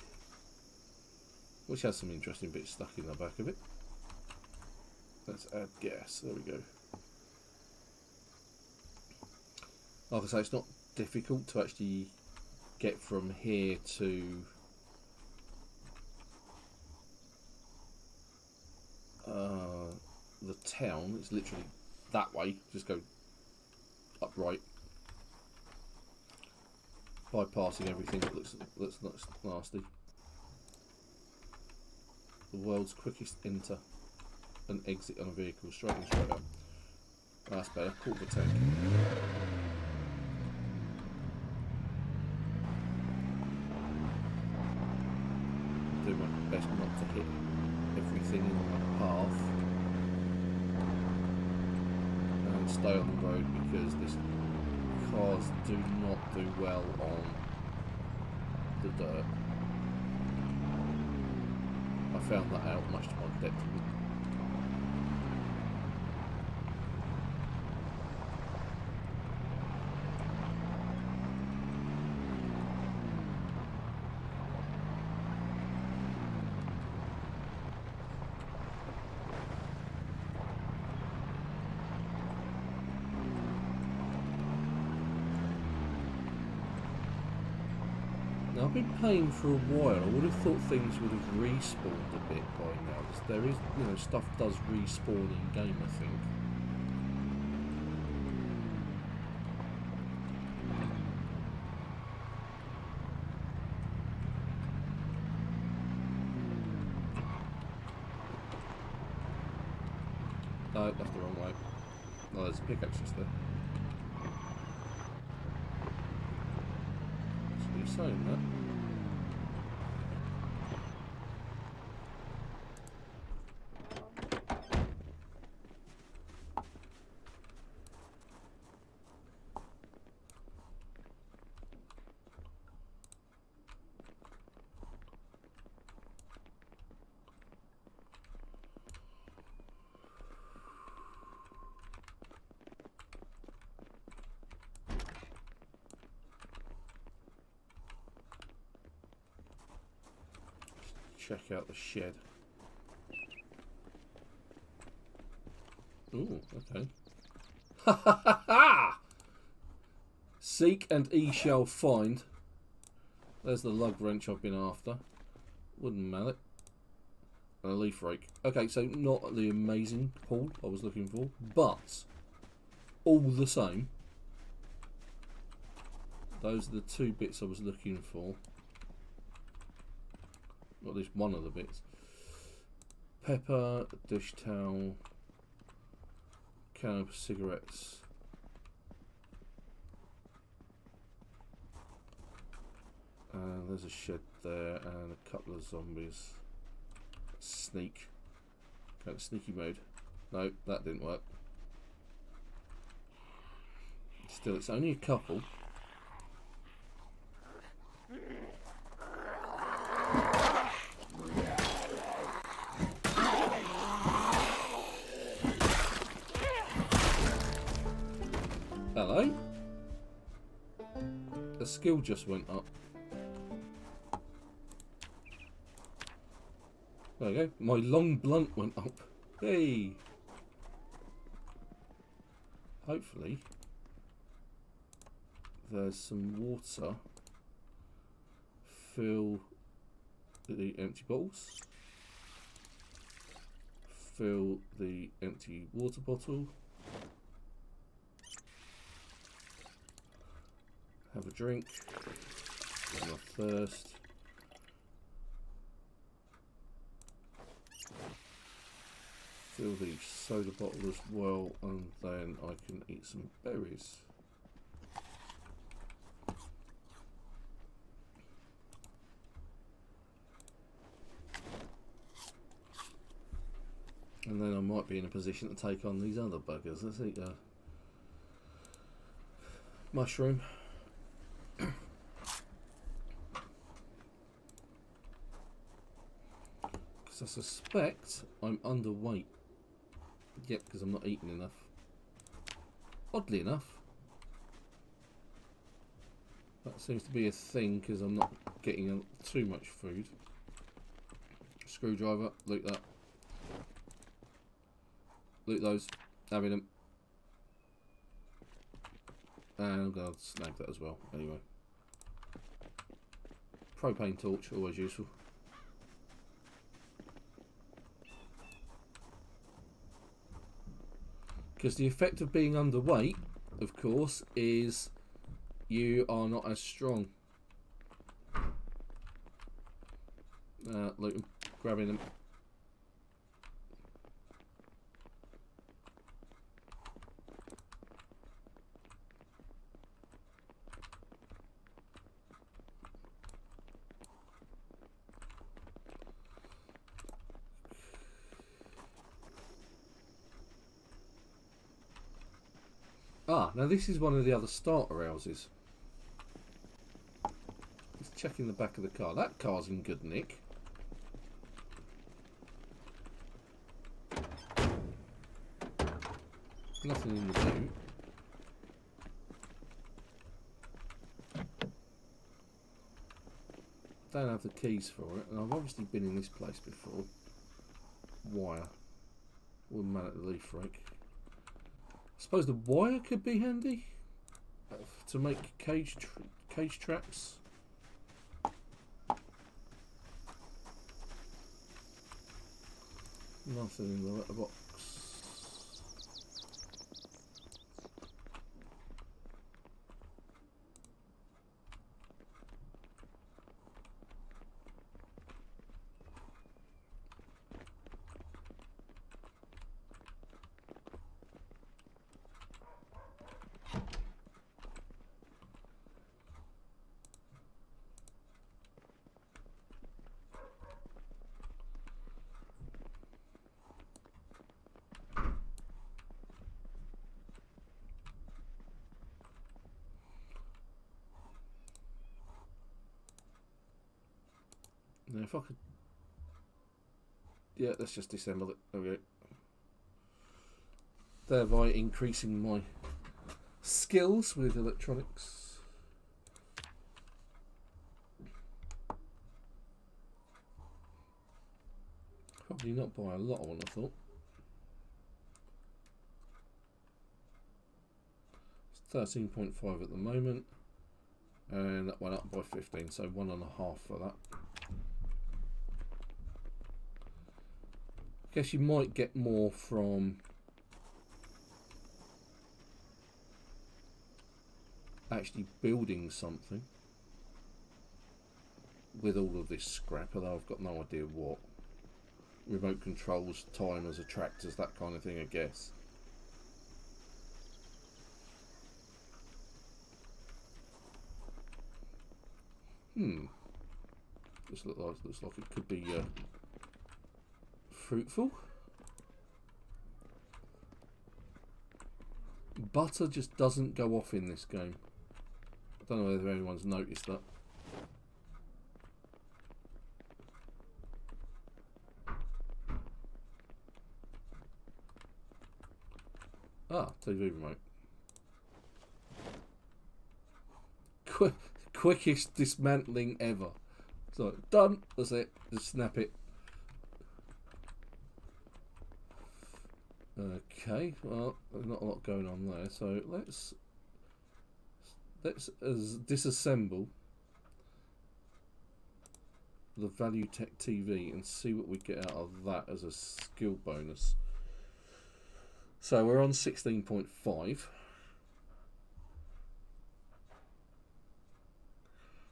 which has some interesting bits stuck in the back of it. Let's add gas. There we go. Like I say, it's not difficult to actually get from here to the town. It's literally that way. Just go upright, bypassing everything that looks nasty. The world's quickest enter and exit on a vehicle, straight in, straight up. That's better. Quarter tank. Do my best not to hit everything in my path and stay on the road, because these cars do not do well on the dirt. I found that out much to my detriment. Now, I've been playing for a while. I would have thought things would have respawned a bit by now, because there is, you know, stuff does respawn in game, I think. No, that's the wrong way. No, there's a pickaxe just there. So you're saying that? check out the shed. Ooh, okay. Ha ha ha ha! Seek and ye shall find. There's the lug wrench I've been after. Wooden mallet. And a leaf rake. Okay, so not the amazing haul I was looking for, but all the same, those are the two bits I was looking for. Or at least one of the bits. Pepper, dish towel, can of cigarettes. And there's a shed there and a couple of zombies. Sneak. Kind of sneaky mode. No, that didn't work. Still, it's only a couple. Hello? The skill just went up. There we go. My long blunt went up. Hey! Hopefully there's some water. Fill the empty bottles. Fill the empty water bottle. Have a drink. Get my thirst. Fill the soda bottle as well, and then I can eat some berries. And then I might be in a position to take on these other buggers. Let's eat a mushroom. Because I suspect I'm underweight. Yep, because I'm not eating enough. Oddly enough, that seems to be a thing because I'm not getting too much food. Screwdriver, loot that. Loot those, having them. And I'm going to snag that as well, anyway. Propane torch, always useful. Because the effect of being underweight, of course, is you are not as strong. Loot them, grabbing them. Ah, now this is one of the other starter houses. Just checking the back of the car. That car's in good nick. Nothing in the boot. Don't have the keys for it, and I've obviously been in this place before. Wire. Wouldn't man at the leaf rake. I suppose the wire could be handy to make cage traps. Nothing in the letterbox. Now if I could... Yeah, let's just disassemble it. There we go. Thereby increasing my skills with electronics. Probably not by a lot, I would have thought. It's 13.5 at the moment, and that went up by 15, so 1.5 for that. Guess you might get more from actually building something with all of this scrap, although I've got no idea what. Remote controls, timers, attractors, that kind of thing, I guess. This looks like it could be fruitful. Butter just doesn't go off in this game. I don't know whether anyone's noticed that. Ah, TV remote. Quickest dismantling ever. So, done. That's it. Just snap it. Okay, well, there's not a lot going on there. So let's disassemble the Value Tech TV and see what we get out of that as a skill bonus. So we're on 16.5.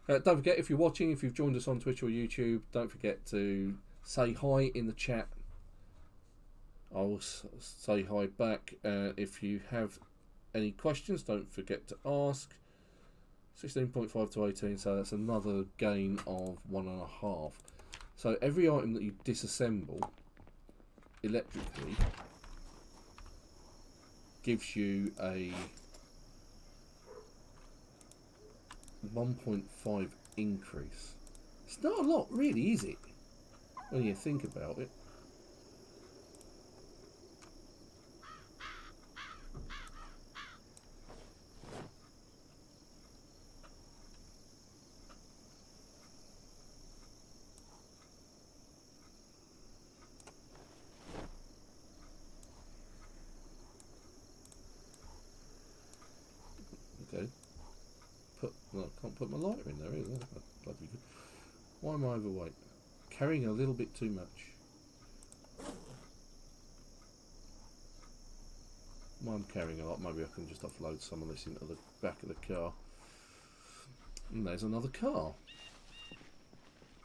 Don't forget, if you're watching, if you've joined us on Twitch or YouTube, don't forget to say hi in the chat. I'll say hi back. If you have any questions, don't forget to ask. 16.5 to 18, so that's another gain of 1.5. So every item that you disassemble electrically gives you a 1.5 increase. It's not a lot, really, is it? When you think about it. Okay. Well, I can't put my lighter in there either. That's bloody good. Why am I overweight? Carrying a little bit too much. Well, I'm carrying a lot. Maybe I can just offload some of this into the back of the car. And there's another car.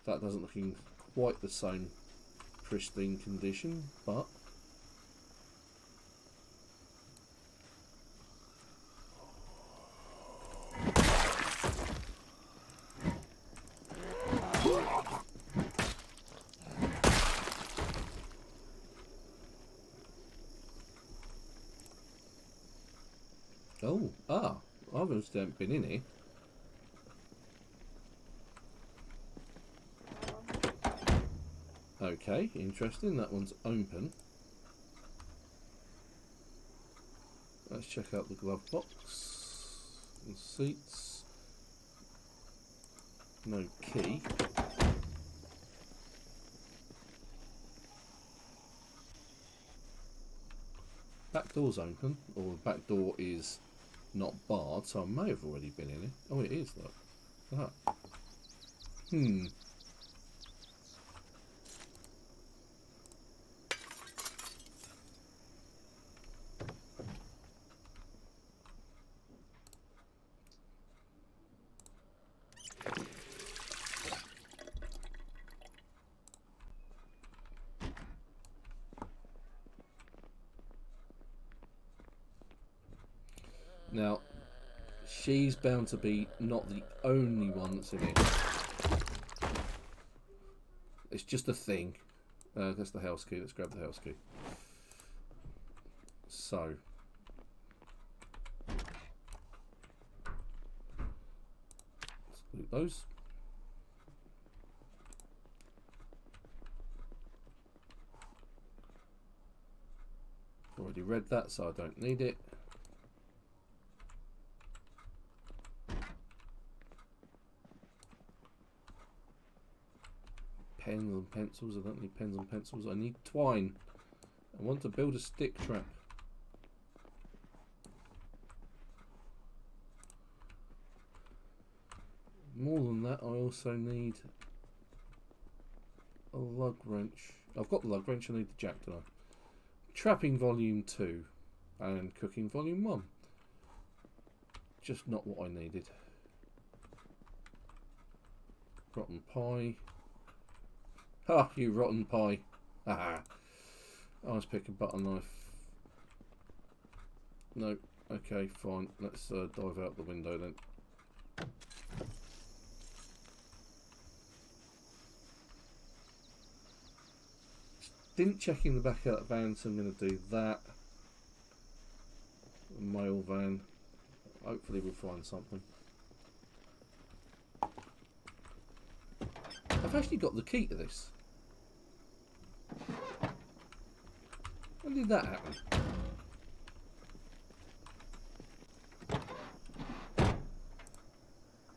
That doesn't look in quite the same pristine condition, but I obviously haven't been in here. Okay, interesting. That one's open. Let's check out the glove box and seats. No key. Back door's open, or the back door is not barred, so I may have already been in it. Oh, it is, look. Ah. Now, she's bound to be not the only one that's in it. It's just a thing. That's the house key. Let's grab the house key. So, let's loot those. Already read that, so I don't need it. pens and pencils. I don't need pens and pencils. I need twine. I want to build a stick trap. More than that, I also need a lug wrench. I've got the lug wrench, I need the jack, don't I? Trapping volume 2 and cooking volume 1. Just not what I needed. Rotten pie. Ha! You rotten pie. Ah! I was picking a butter knife. No. Okay, fine. Let's dive out the window then. Didn't check in the back of that van, so I'm going to do that. A mail van. Hopefully we'll find something. I've actually got the key to this. When did that happen?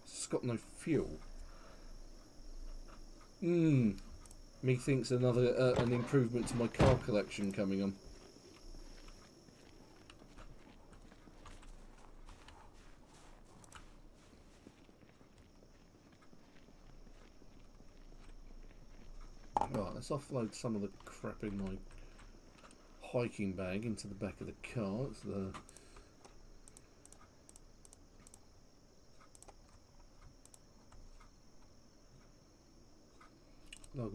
It's got no fuel. Methinks another an improvement to my car collection coming on. Right, let's offload some of the crap in my hiking bag into the back of the car. It's the log,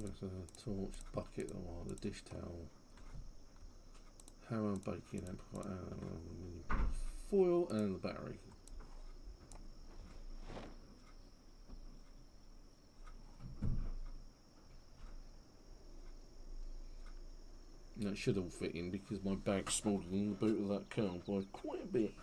torch, bucket, or the dish towel, hammer, baking amplifier, foil, and the battery. Now it should all fit in because my bag's smaller than the boot of that car by quite a bit.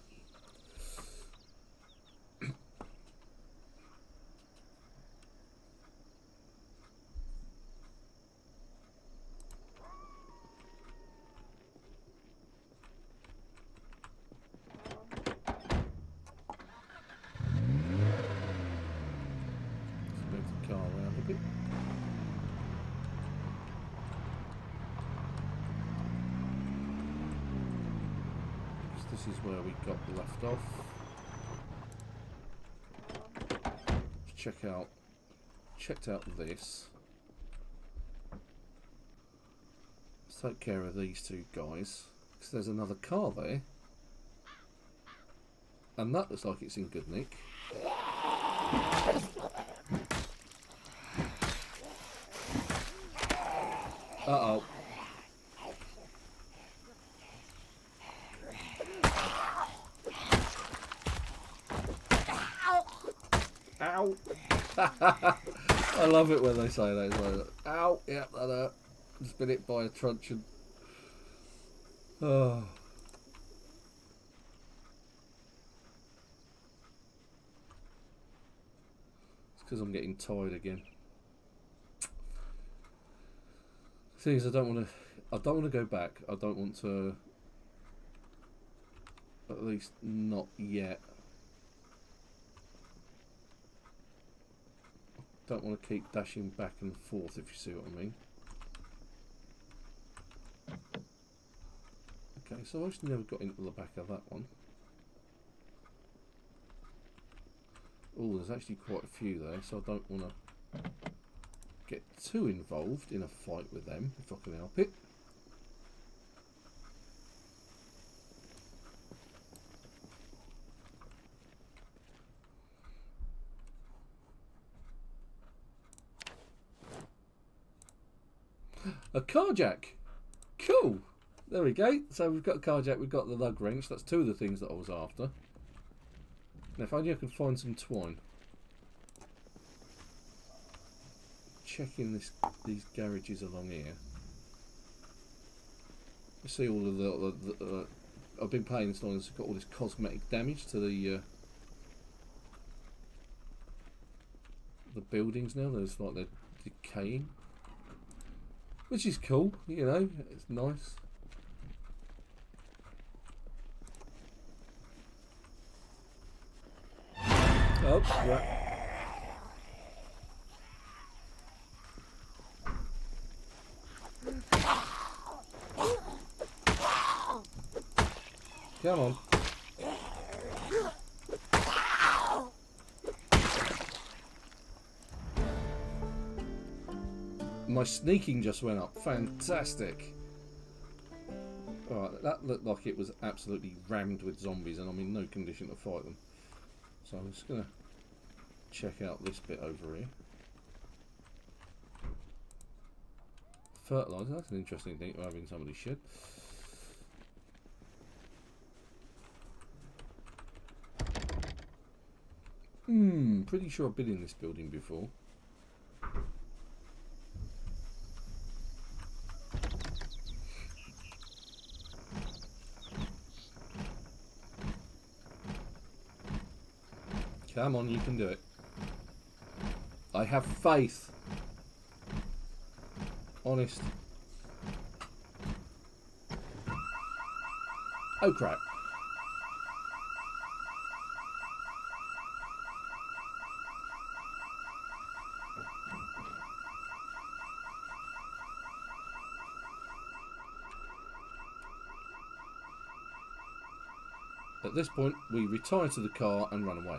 This is where we got left off. Checked out this. Let's take care of these two guys, because there's another car there, and that looks like it's in good nick. Uh-oh. Ow! I love it when they say that. It's like, ow! Yep, that hurt. Just been hit by a truncheon. Oh. It's because I'm getting tired again. Thing is, I don't want to go back. I don't want to. At least not yet. Don't want to keep dashing back and forth, if you see what I mean. Okay, so I actually never got into the back of that one. Oh, there's actually quite a few there, so I don't want to get too involved in a fight with them, if I can help it. A car jack. Cool. There we go. So we've got a car jack, we've got the lug wrench. That's two of the things that I was after. Now if only I can find some twine. Checking these garages along here. You see all of the I've been playing this long, it's got all this cosmetic damage to the buildings now. There's like they're decaying. Which is cool, you know, it's nice. Oh, yeah. Come on. My sneaking just went up. Fantastic. Alright, that looked like it was absolutely rammed with zombies and I'm in no condition to fight them. So I'm just going to check out this bit over here. Fertilizer, that's an interesting thing to have in somebody's shed. Pretty sure I've been in this building before. Come on, you can do it. I have faith. Honest. Oh crap. At this point, we retire to the car and run away.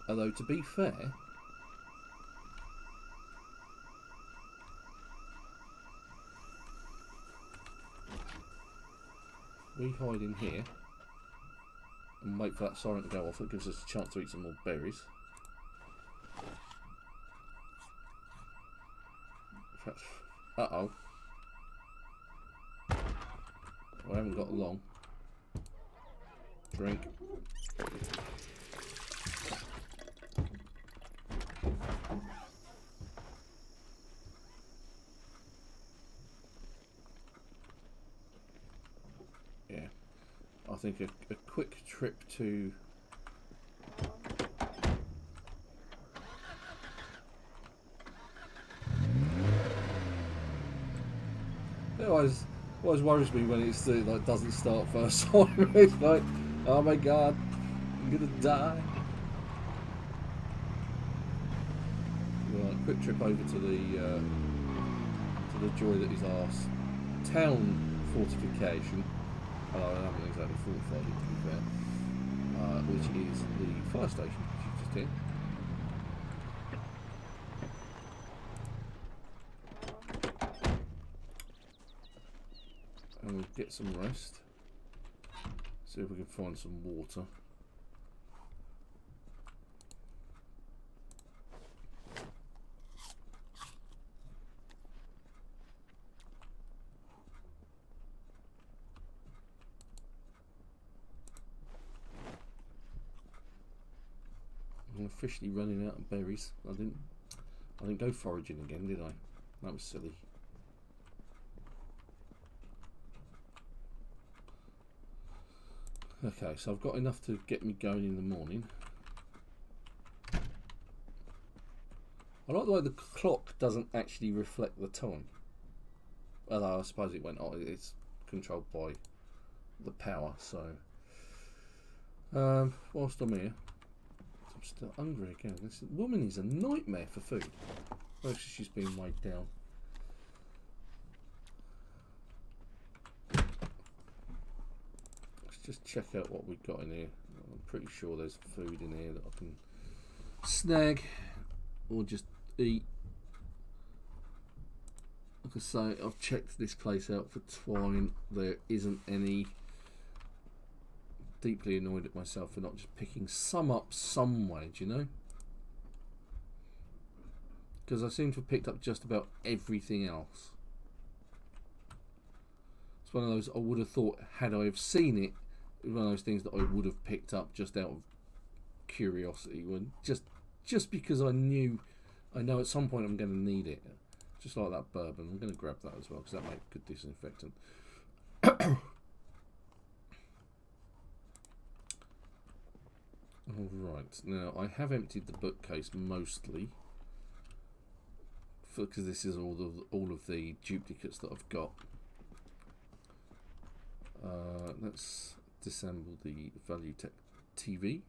Although, to be fair, we hide in here and wait for that siren to go off. It gives us a chance to eat some more berries. Uh-oh. I haven't got long. Drink. Yeah. I think a quick trip to... It always worries me when it's like doesn't start first time. It's like, oh my god, I'm gonna die. Right, quick trip over to the joy that is ours. Town fortification. I haven't exactly fortified it, to be fair. Which is the fire station, which you just did. And we'll get some rest. See if we can find some water. I'm officially running out of berries. I didn't go foraging again, did I? That was silly. Okay, so I've got enough to get me going in the morning. I like the way the clock doesn't actually reflect the time. Although I suppose it went on, it's controlled by the power, so... whilst I'm here, I'm still hungry again. This woman is a nightmare for food. Actually, she's been weighed down. Just check out what we've got in here. I'm pretty sure there's food in here that I can snag or just eat. Like I say, I've checked this place out for twine. There isn't any. Deeply annoyed at myself for not just picking some up some way, do you know? Because I seem to have picked up just about everything else. It's one of those I would have thought, had I have seen it, one of those things that I would have picked up just out of curiosity, when just because I know at some point I'm going to need it, just like that bourbon. I'm going to grab that as well because that makes good disinfectant. All right, now I have emptied the bookcase mostly because this is all of the duplicates that I've got. Let's disassemble the ValueTech TV.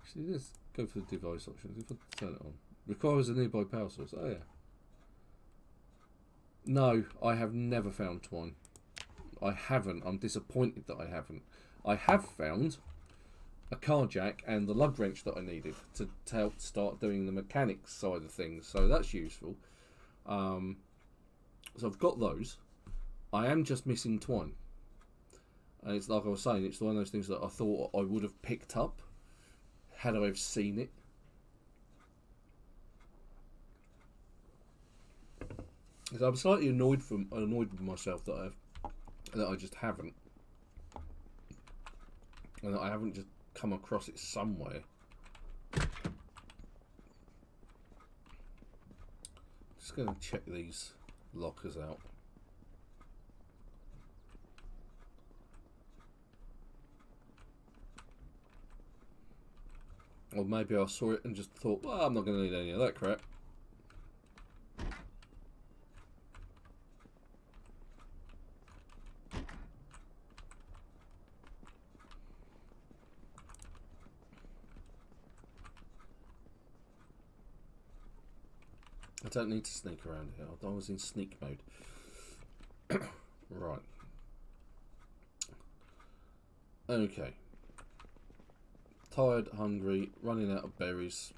Actually, let's go for the device options. If I turn it on, requires a nearby power source. Oh yeah. No, I have never found twine. I haven't. I'm disappointed that I haven't. I have found a car jack and the lug wrench that I needed to help start doing the mechanics side of things. So that's useful. So I've got those. I am just missing twine. And it's like I was saying, it's one of those things that I thought I would have picked up had I have seen it. So I'm slightly annoyed with myself that I just haven't, and that I haven't just come across it somewhere. Just going to check these lockers out. Or maybe I saw it and just thought, well, I'm not going to need any of that crap. I don't need to sneak around here. I was in sneak mode. Right. Okay. Tired, hungry, running out of berries.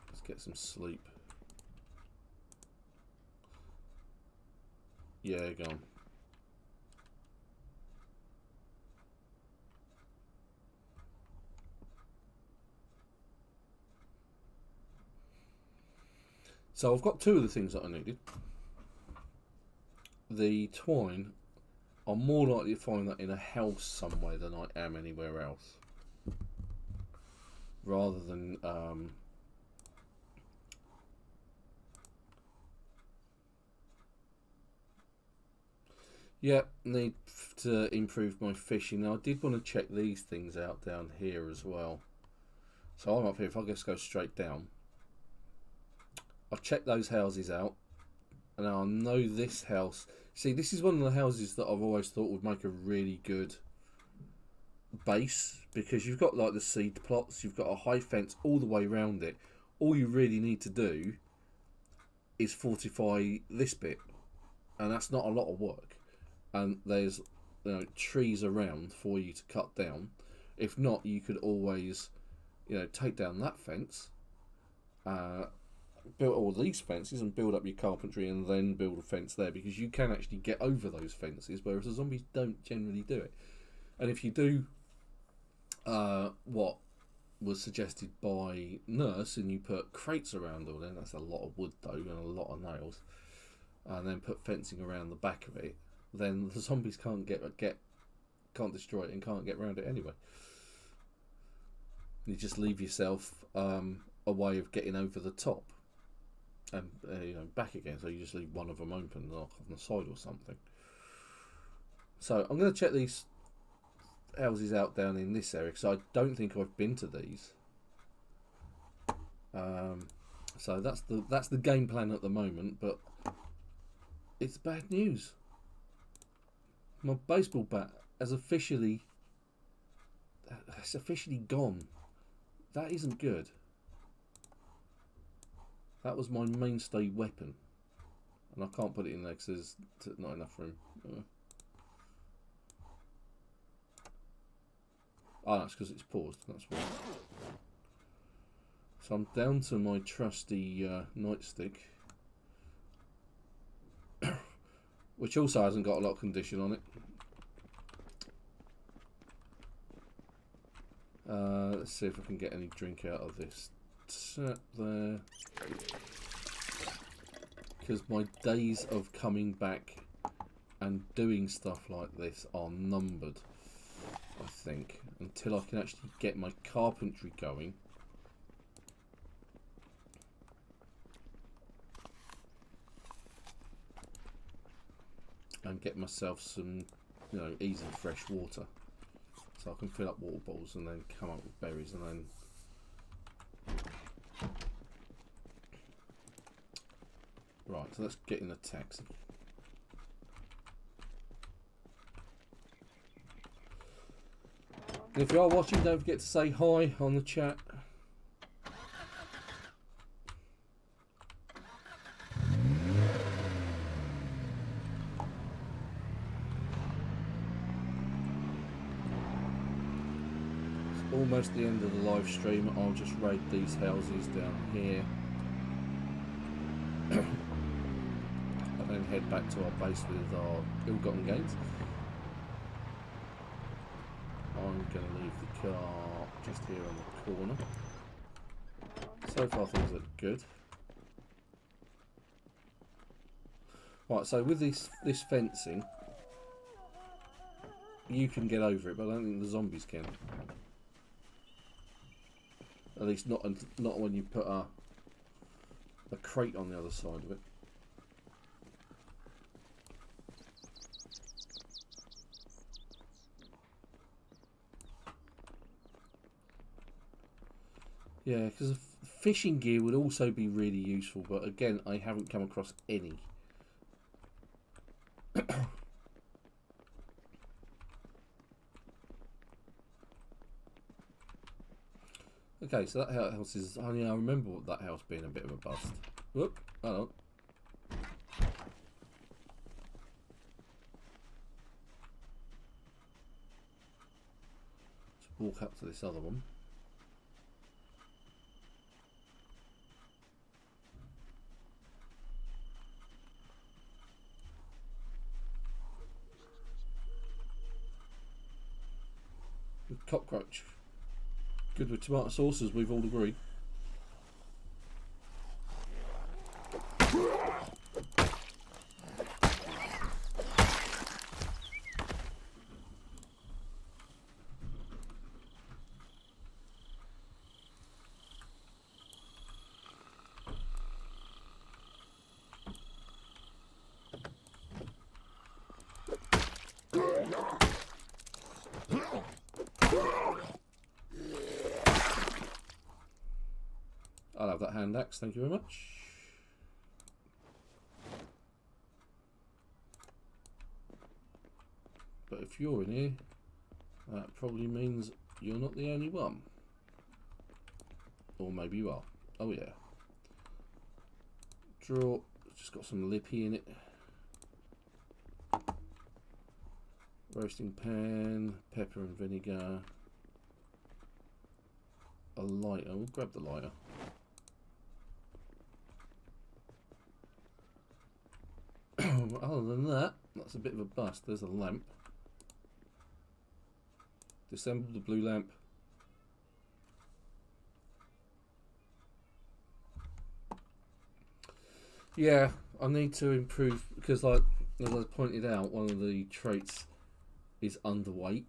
Let's get some sleep. Yeah, go on. So I've got two of the things that I needed. The twine, I'm more likely to find that in a house somewhere than I am anywhere else. Rather than yeah, need to improve my fishing. Now I did want to check these things out down here as well. So I'm up here, if I just go straight down, I've checked those houses out, and I know this house. See, this is one of the houses that I've always thought would make a really good base, because you've got like the seed plots, you've got a high fence all the way around it. All you really need to do is fortify this bit, and that's not a lot of work. And there's, you know, trees around for you to cut down. If not, you could always, you know, take down that fence, build all these fences and build up your carpentry, and then build a fence there, because you can actually get over those fences, whereas the zombies don't generally do it. And if you do what was suggested by Nurse, and you put crates around all, then that's a lot of wood though, and a lot of nails, and then put fencing around the back of it, then the zombies can't can't destroy it and can't get around it anyway. You just leave yourself a way of getting over the top and you know, back again. So you just leave one of them open, like on the side or something. So I'm going to check these houses out down in this area, because I don't think I've been to these. So that's the game plan at the moment, but it's bad news. My baseball bat has officially gone. That isn't good. That was my mainstay weapon, and I can't put it in there because there's not enough room. Oh, that's because it's paused. That's why. So I'm down to my trusty nightstick, which also hasn't got a lot of condition on it. Let's see if I can get any drink out of this tap there, because my days of coming back and doing stuff like this are numbered, I think, until I can actually get my carpentry going. And get myself some, you know, easy fresh water, so I can fill up water bottles and then come up with berries, and then right. So let's get in a taxi. And if you are watching, don't forget to say hi on the chat. almost the end of the live stream. I'll just raid these houses down here. And then head back to our base with our ill-gotten gains. I'm going to leave the car just here on the corner. So far things look good. Right, so with this fencing, you can get over it, but I don't think the zombies can. At least not when you put a crate on the other side of it. Yeah, because fishing gear would also be really useful, but again, I haven't come across any. Okay, so that house is... I mean, I remember that house being a bit of a bust. Whoop, hold on. Let's walk up to this other one. Cockroach. Good with tomato sauce, as we've all agreed. I'll have that hand axe, thank you very much. But if you're in here, that probably means you're not the only one. Or maybe you are. Oh yeah. Draw, just got some lippy in it. Roasting pan, pepper and vinegar. A lighter, we'll grab the lighter. Other than that, that's a bit of a bust. There's a lamp. Disassemble the blue lamp. Yeah, I need to improve because, like, as I pointed out, one of the traits is underweight.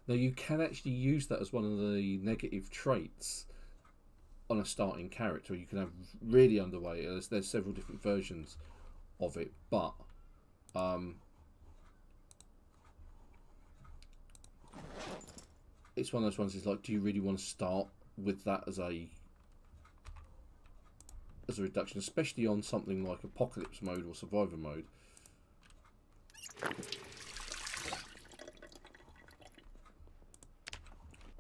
Now, you can actually use that as one of the negative traits on a starting character. You can have really underweight. There's several different versions of it, but it's one of those ones. It's like, do you really want to start with that as a reduction, especially on something like apocalypse mode or survivor mode?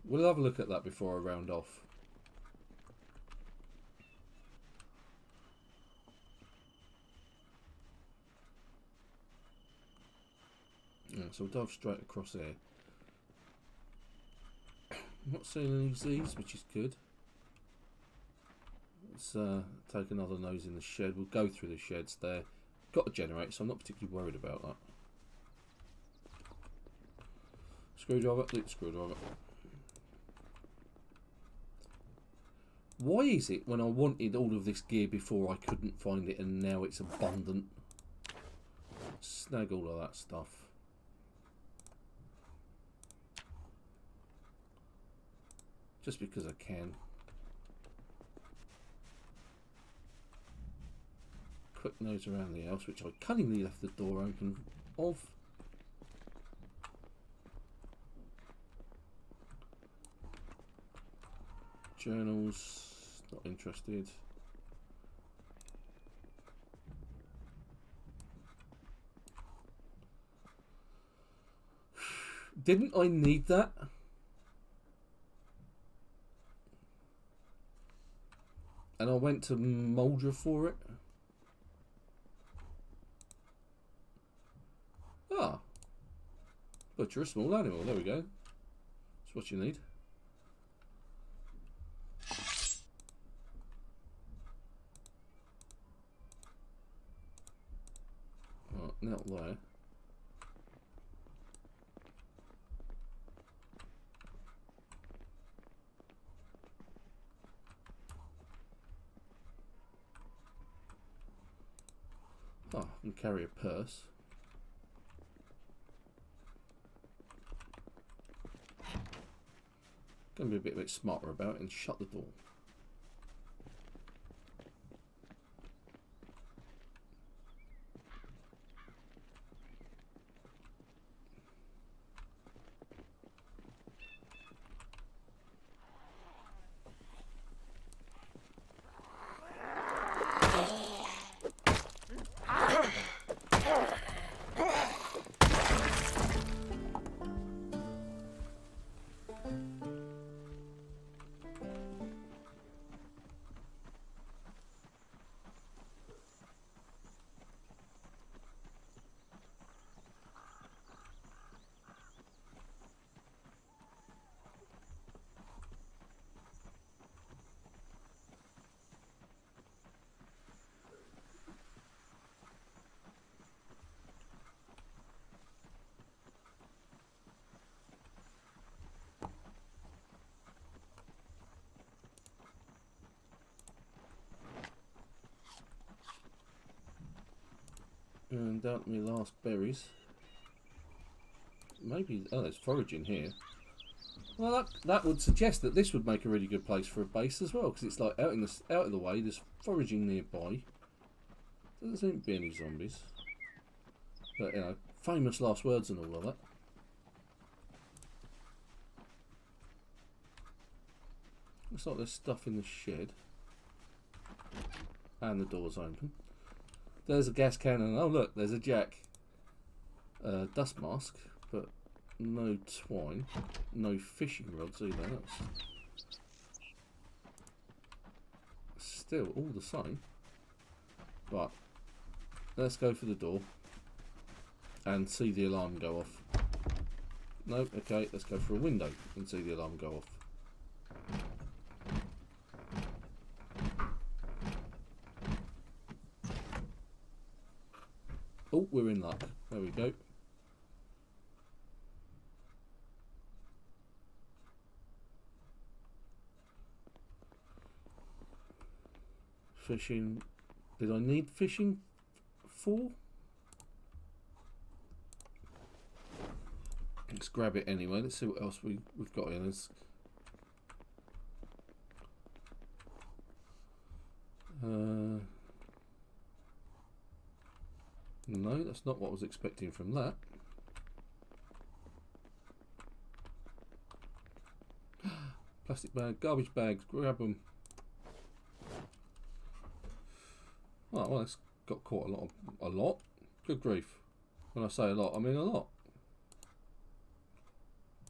We'll have a look at that before I round off. Yeah, so we'll dive straight across here. I'm not seeing any Z's, which is good. Let's take another nose in the shed. We'll go through the sheds there. Got a generator, so I'm not particularly worried about that. Screwdriver, screwdriver. Why is it when I wanted all of this gear before I couldn't find it and now it's abundant? Snag all of that stuff. Just because I can. Quick nose around the house, which I cunningly left the door open of. Journals, not interested. Didn't I need that? And I went to Moldra for it. Ah. Butcher a small animal, there we go. That's what you need. Right, not there. Oh, I can carry a purse. Gonna be a bit smarter about it and shut the door. And down to my last berries. Maybe, oh, there's foraging here. Well, that would suggest that this would make a really good place for a base as well, because it's like out of the way. There's foraging nearby. Doesn't seem to be any zombies, but you know, famous last words and all of that. Looks like there's stuff in the shed, and the door's open. There's a gas cannon. Oh look, there's a jack. Dust mask, but no twine, no fishing rods either. That's still all the same. Right, let's go for the door and see the alarm go off. No, okay, let's go for a window and see the alarm go off. Oh, we're in luck. There we go. Fishing. Did I need fishing for? Let's grab it anyway. Let's see what else we've got in this. No, that's not what I was expecting from that. Plastic bag, garbage bags, grab them. Oh, well, it's got quite a lot. Good grief. When I say a lot, I mean a lot.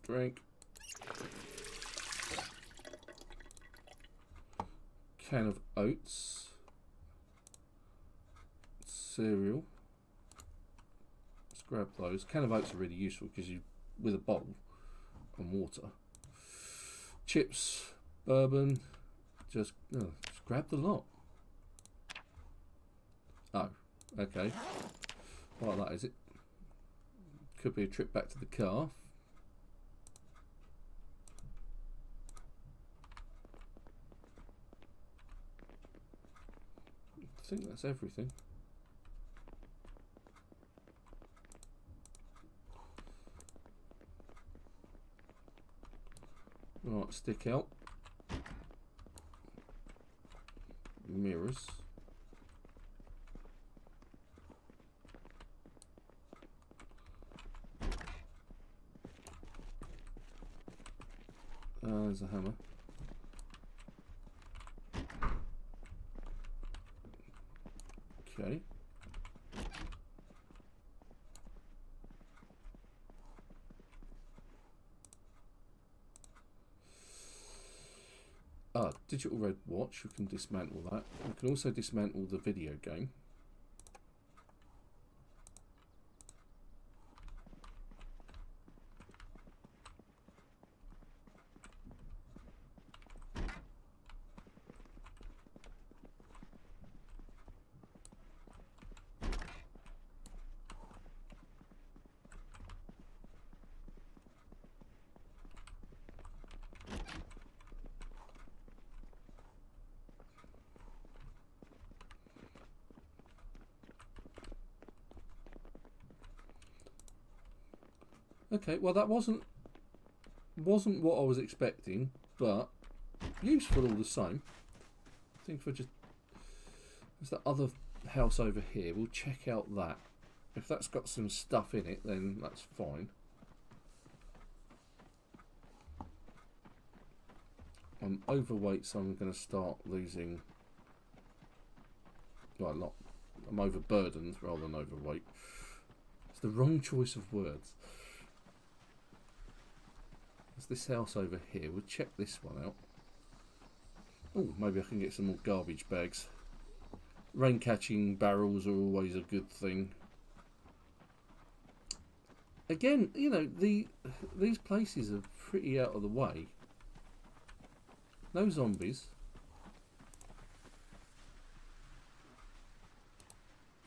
Drink. Can of oats. Cereal. Let's grab those. Can of oats are really useful because you, with a bowl and water. Chips, bourbon. Just grab the lot. Oh, okay. Like that, is it? Could be a trip back to the car. I think that's everything. Right, stick out. Mirrors. There's a hammer. Okay. Digital red watch, you can dismantle that. You can also dismantle the video game. Okay, well that wasn't what I was expecting, but useful all the same. I think if I just... There's that other house over here. We'll check out that. If that's got some stuff in it, then that's fine. I'm overweight, so I'm going to start losing... Well, not... I'm overburdened rather than overweight. It's the wrong choice of words. There's this house over here. We'll check this one out. Oh, maybe I can get some more garbage bags. Rain-catching barrels are always a good thing. Again, you know, these places are pretty out of the way. No zombies.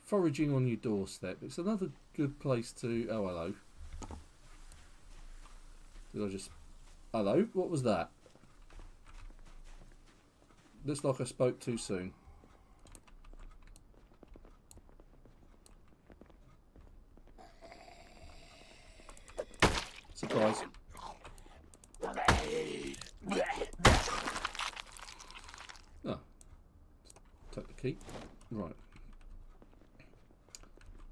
Foraging on your doorstep. It's another good place to... Oh, hello. Did I just... Hello? What was that? Looks like I spoke too soon. Surprise. Oh. Take the key. Right.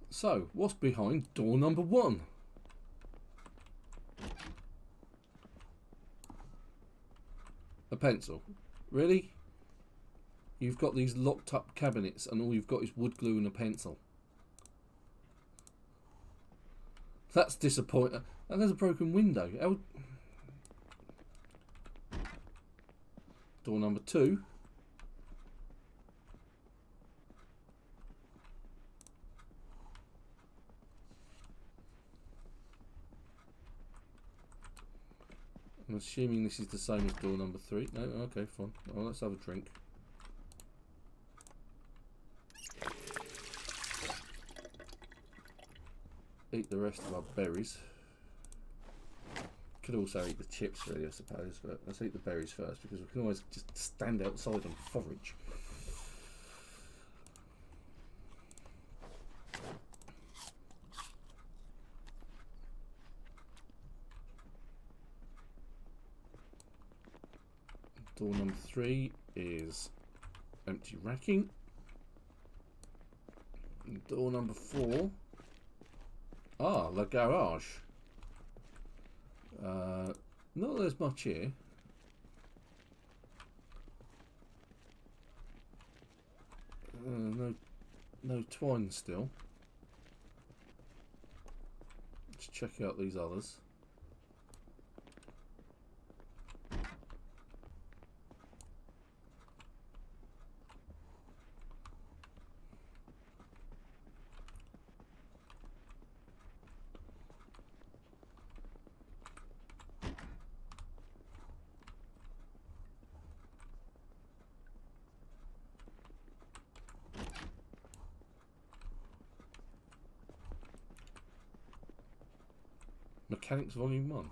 So, what's behind door number 1? A pencil. Really? You've got these locked up cabinets and all you've got is wood glue and a pencil. That's disappointing. And there's a broken window. Door number 2. I'm assuming this is the same as door number 3. No, okay, fine. Well, let's have a drink. Eat the rest of our berries. Could also eat the chips, really, I suppose, but let's eat the berries first because we can always just stand outside and forage. Door number 3 is empty racking. And door number 4. Ah, the garage. Not there's much here. No twine still. Let's check out these others. Mechanics Volume 1.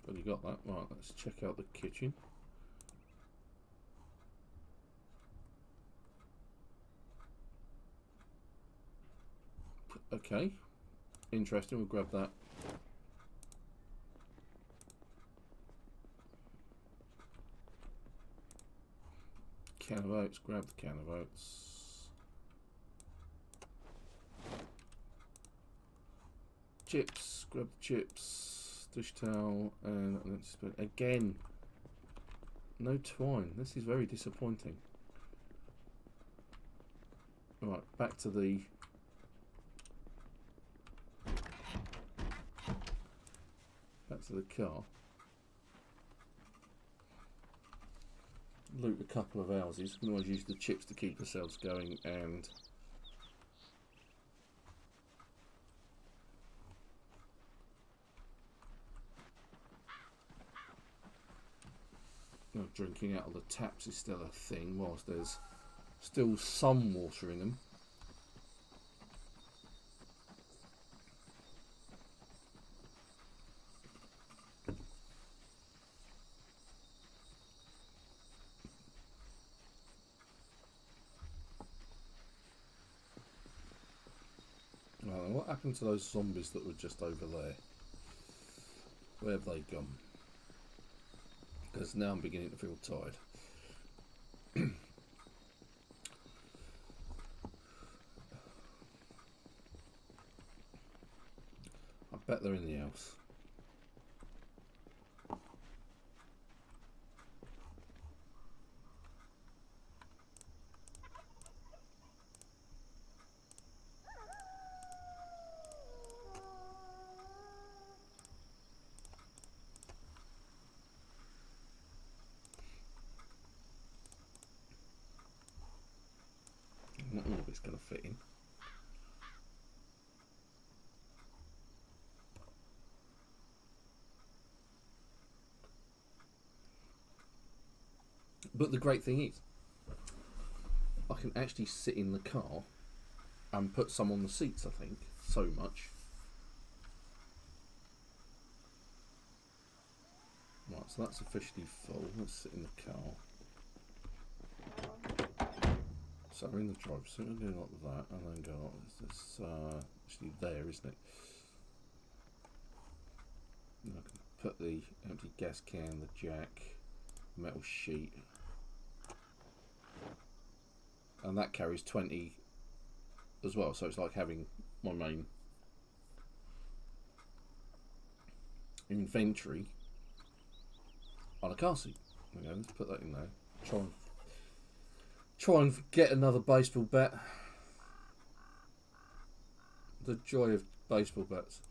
Already got that. Right, let's check out the kitchen. Okay. Interesting, we'll grab that. Can of oats, grab the can of oats. Chips, grab the chips, dish towel, and let's put again. No twine. This is very disappointing. Right, back to the car. Loot a couple of houses. We can always use the chips to keep ourselves going and. Drinking out of the taps is still a thing, whilst there's still some water in them. Well, happened to those zombies that were just over there? Where have they gone? Because now I'm beginning to feel tired. I bet they're in the house. Not all of it's going to fit in. But the great thing is, I can actually sit in the car and put some on the seats, I think, so much. Right, so that's officially full. Let's sit in the car. So we're in the driver's seat, we'll do like that, and then go, it's actually there, isn't it? And I can put the empty gas can, the jack, metal sheet, and that carries 20 as well, so it's like having my main inventory on a car seat. Okay, let's put that in there. Try and get another baseball bat. The joy of baseball bats.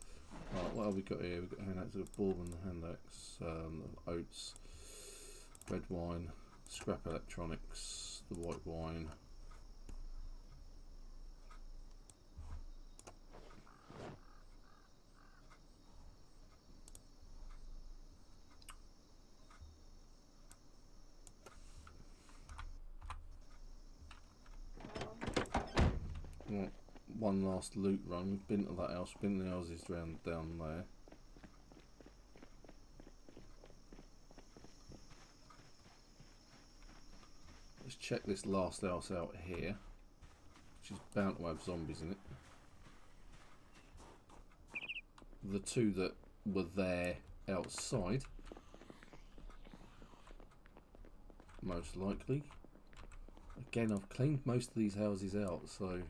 Right, what have we got here? We've got hand axe, the bourbon, the hand axe, oats, red wine, scrap electronics, the white wine. Right, one last loot run. We've been to that house, been to the houses down there. Let's check this last house out here, which is bound to have zombies in it. The two that were there outside, most likely. Again, I've cleaned most of these houses out, so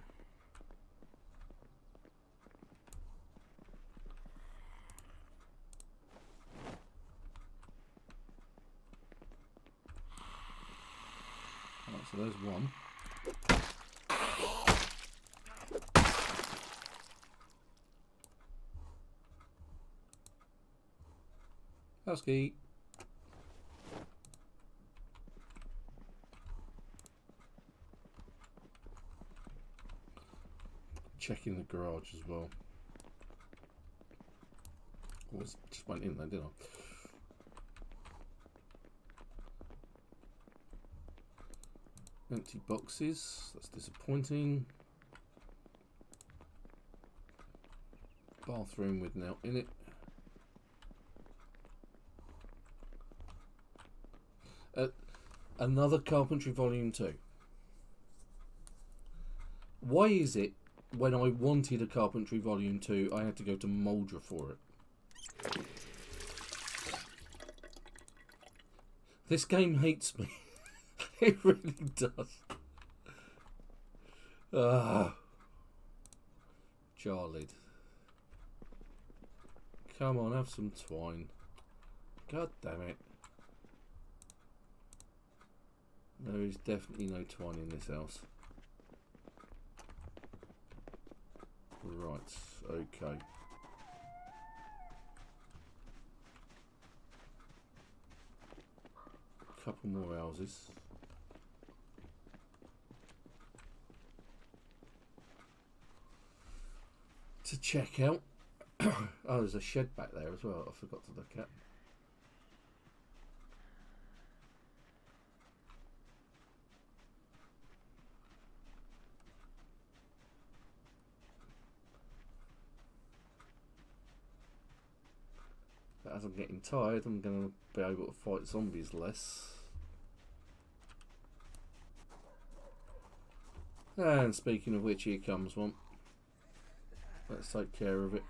right, so there's one. House key. Checking the garage as well. Oh, just went in there, didn't I? Empty boxes. That's disappointing. Bathroom with now in it. Another Carpentry Volume 2. Why is it when I wanted a Carpentry Volume 2 I had to go to Moldra for it? This game hates me. It really does. Jarlid. Come on, have some twine. God damn it. There is definitely no twine in this house. Right, okay. Couple more houses. To check out. Oh, there's a shed back there as well, I forgot to look at. But as I'm getting tired, I'm going to be able to fight zombies less. And speaking of which, here comes one. Let's take care of it.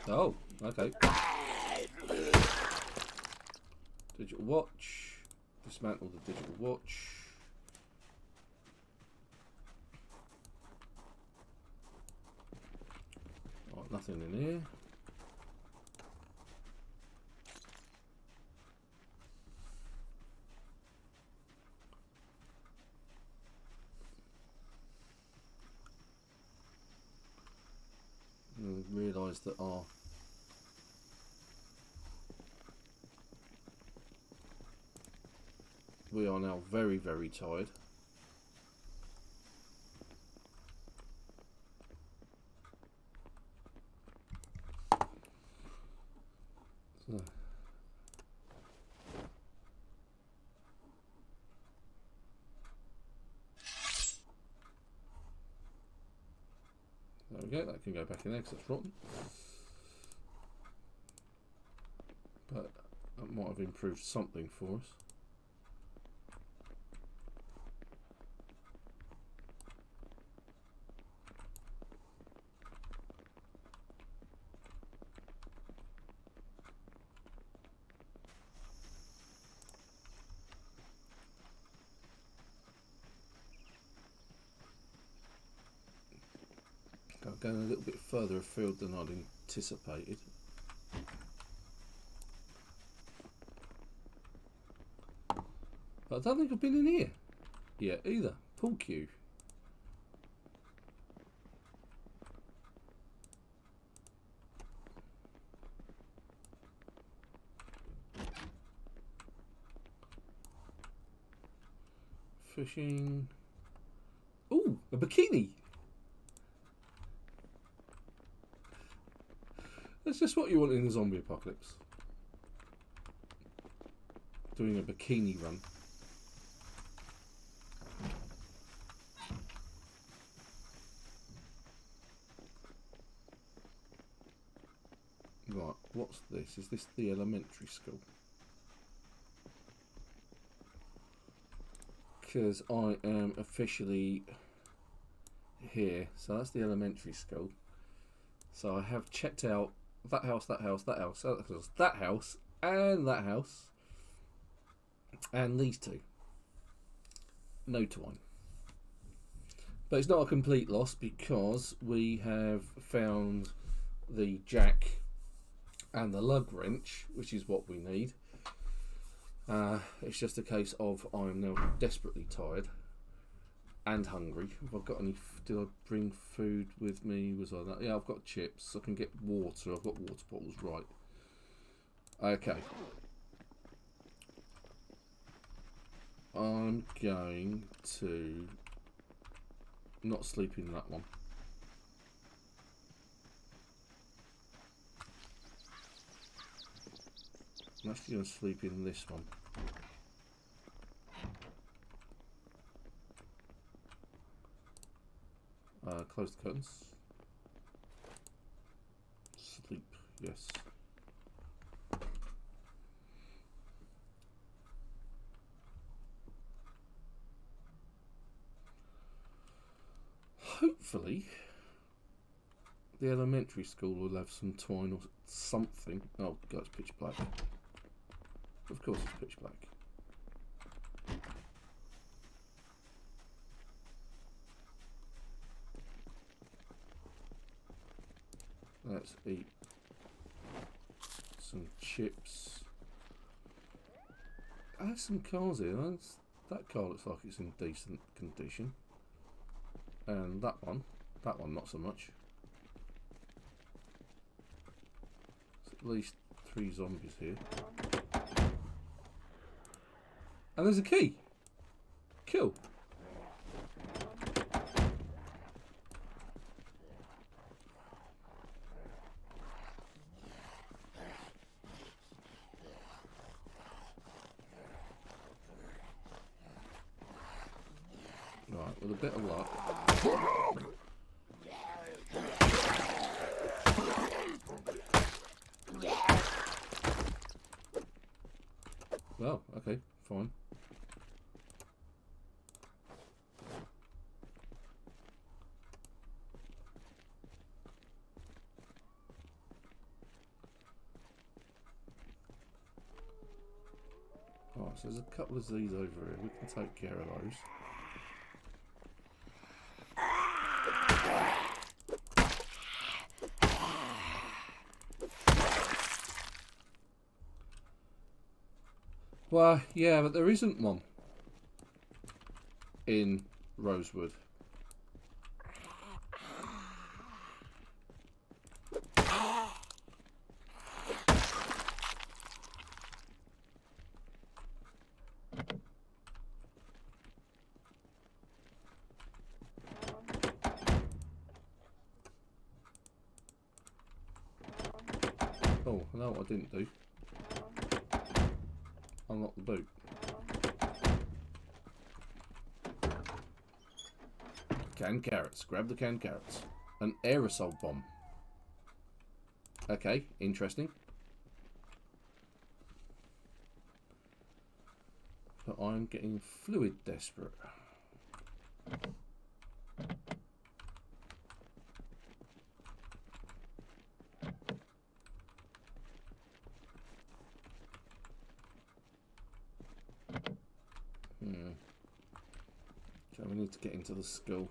Oh, okay. Digital watch. Dismantle the digital watch. Right, nothing in here. Realise that we are now very, very tired. So. There we go, that can go back in there because it's rotten. But that might have improved something for us. I'm going a little bit further afield than I'd anticipated. But I don't think I've been in here yet either. Pool cue. Fishing. Ooh, a bikini. That's just what you want in the zombie apocalypse. Doing a bikini run. Right, what's this? Is this the elementary school? Because I am officially here. So that's the elementary school. So I have checked out that house, that house, that house, that house, that house, and that house, and these two. No twine. But it's not a complete loss because we have found the jack and the lug wrench, which is what we need. It's just a case of I'm now desperately tired and hungry. Have I got any? Did I bring food with me? Was I that? Yeah, I've got chips. I can get water. I've got water bottles. Right. Okay. I'm going to not sleep in that one. I'm actually going to sleep in this one. Close the curtains. Sleep, yes. Hopefully, the elementary school will have some twine or something. Oh, God, it's pitch black. Of course, it's pitch black. Let's eat some chips. There's some cars here. That car looks like it's in decent condition. And that one not so much. There's at least 3 zombies here. And there's a key. Cool. Right, with a bit of luck. Well, okay, fine. So there's a couple of these over here. We can take care of those. Well, yeah, but there isn't one in Rosewood. Oh, I know what I didn't do. Unlock the boot. Canned carrots. Grab the canned carrots. An aerosol bomb. Okay, interesting. But I'm getting fluid desperate. So we need to get into the school.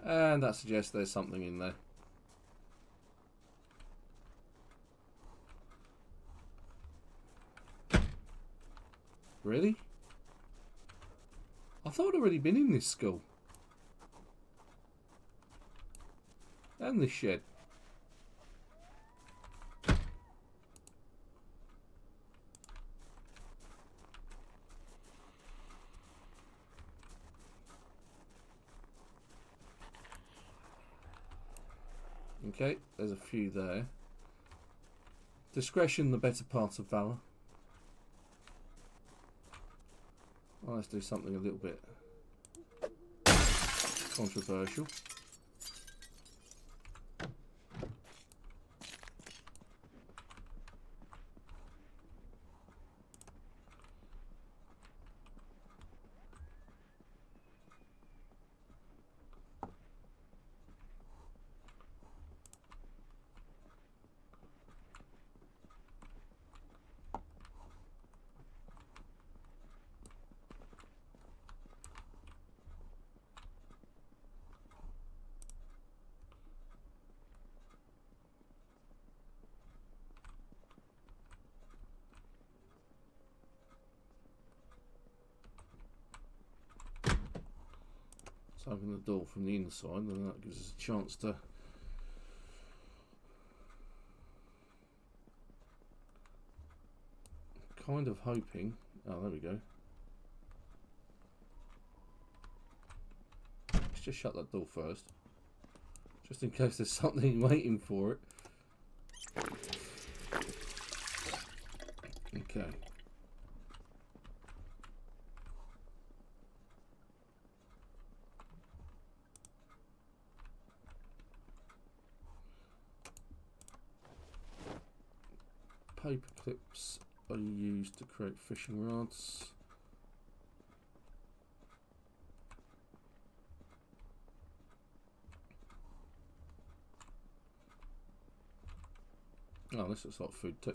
And that suggests there's something in there. Really? I thought I'd already been in this school. And this shed. Okay, there's a few there. Discretion, the better part of valour. Well, let's do something a little bit controversial. Let's open the door from the inside, and that gives us a chance to kind of hoping. Oh, there we go. Let's just shut that door first, just in case there's something waiting for it. Okay. Paper clips are used to create fishing rods. Oh, this looks like food too.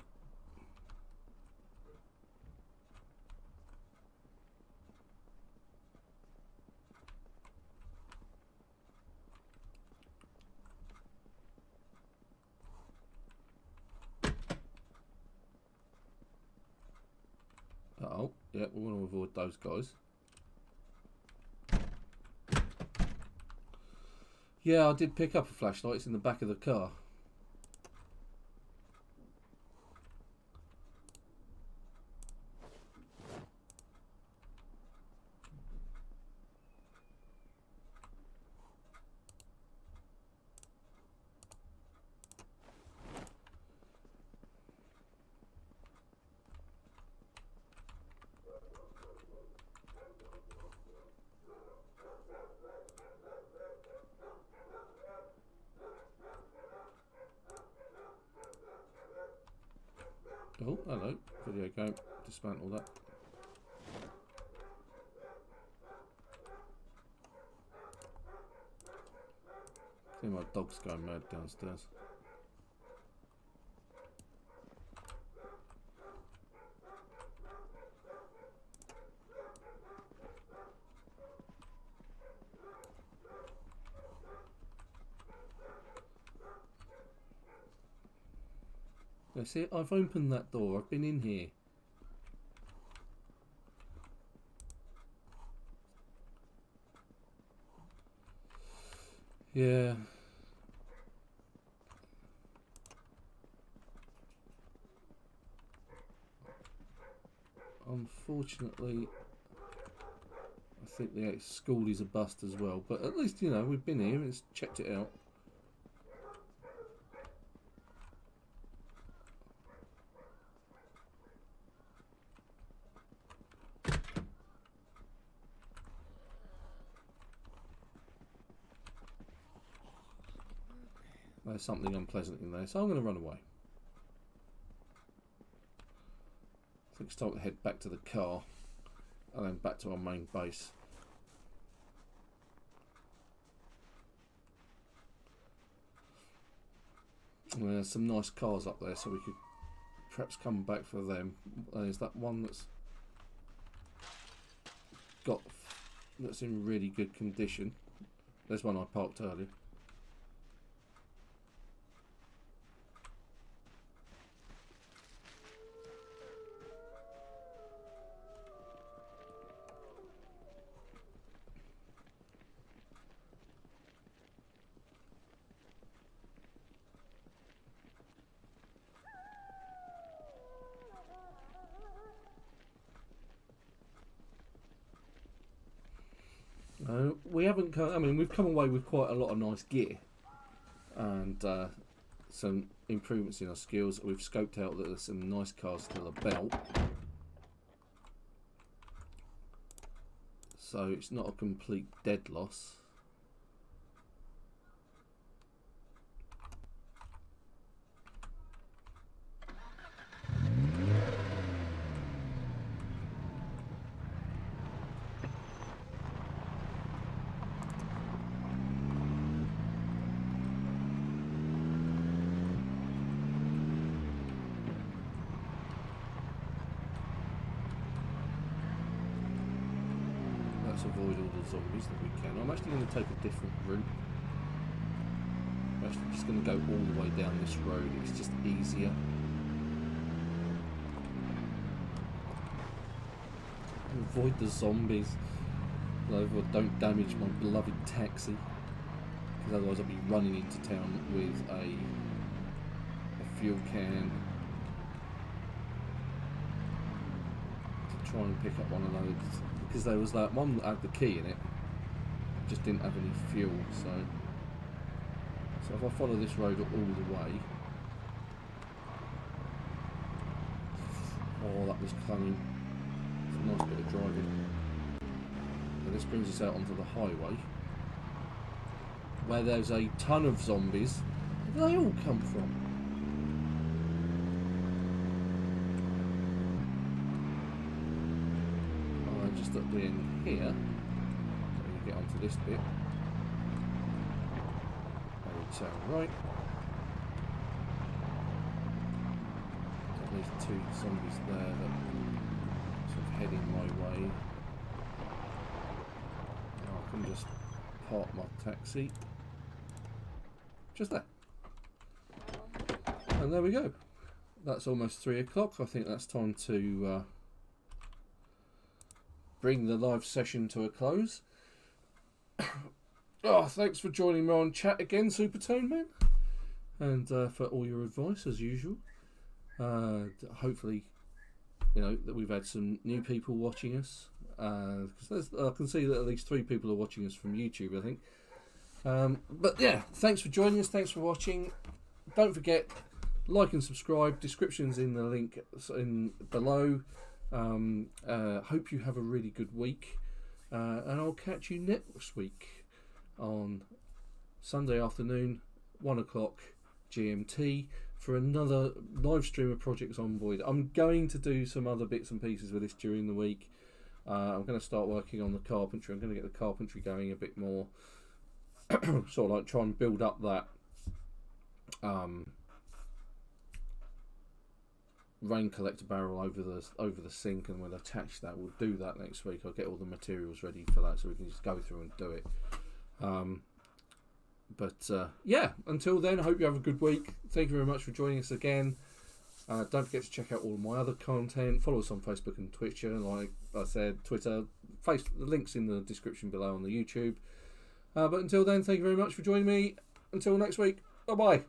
Oh, yeah, we want to avoid those guys. Yeah, I did pick up a flashlight. It's in the back of the car. Oh, hello. Video game. Dismantle that. See my dog's going mad downstairs. That's it, I've opened that door, I've been in here. Yeah. Unfortunately, I think the school is a bust as well, but at least, you know, we've been here and it's checked it out. There's something unpleasant in there, so I'm going to run away. I think it's time to head back to the car and then back to our main base. And there's some nice cars up there, so we could perhaps come back for them. There's that one that's in really good condition. There's one I parked earlier. We haven't come, I mean, we've come away with quite a lot of nice gear and some improvements in our skills. We've scoped out that there's some nice cars to the belt, so it's not a complete dead loss. Avoid all the zombies that we can. I'm actually going to take a different route. I'm actually just going to go all the way down this road. It's just easier. Avoid the zombies. Don't damage my beloved taxi, because otherwise I'll be running into town with a fuel can to try and pick up one of those. Because there was that one that had the key in it, just didn't have any fuel, so if I follow this road all the way, oh, that was cunning. It's a nice bit of driving. And this brings us out onto the highway, where there's a ton of zombies. Where do they all come from? Just at the end here, so you get onto this bit, I would turn right. At least two zombies there that are sort of heading my way. Now I can just park my taxi just there, and there we go. That's almost 3 o'clock. I think that's time to bring the live session to a close. Oh, thanks for joining me on chat again, Supertone Man, and for all your advice as usual. Hopefully, you know that we've had some new people watching us, because I can see that at least 3 people are watching us from YouTube, I think. But yeah, thanks for joining us. Thanks for watching. Don't forget, like and subscribe. Description's in the link below. Hope you have a really good week, and I'll catch you next week on Sunday afternoon, 1 o'clock GMT, for another live stream of Project Zomboid. I'm going to do some other bits and pieces with this during the week. I'm going to start working on the carpentry. I'm going to get the carpentry going a bit more. sort of like try and build up that rain collector barrel over the sink, and we'll attach that. We'll do that next week. I'll get all the materials ready for that so we can just go through and do it. Yeah, until then, I hope you have a good week. Thank you very much for joining us again. Don't forget to check out all of my other content. Follow us on Facebook and Twitter, like I said, Twitter. The links in the description below on the YouTube. But until then, thank you very much for joining me. Until next week, bye bye.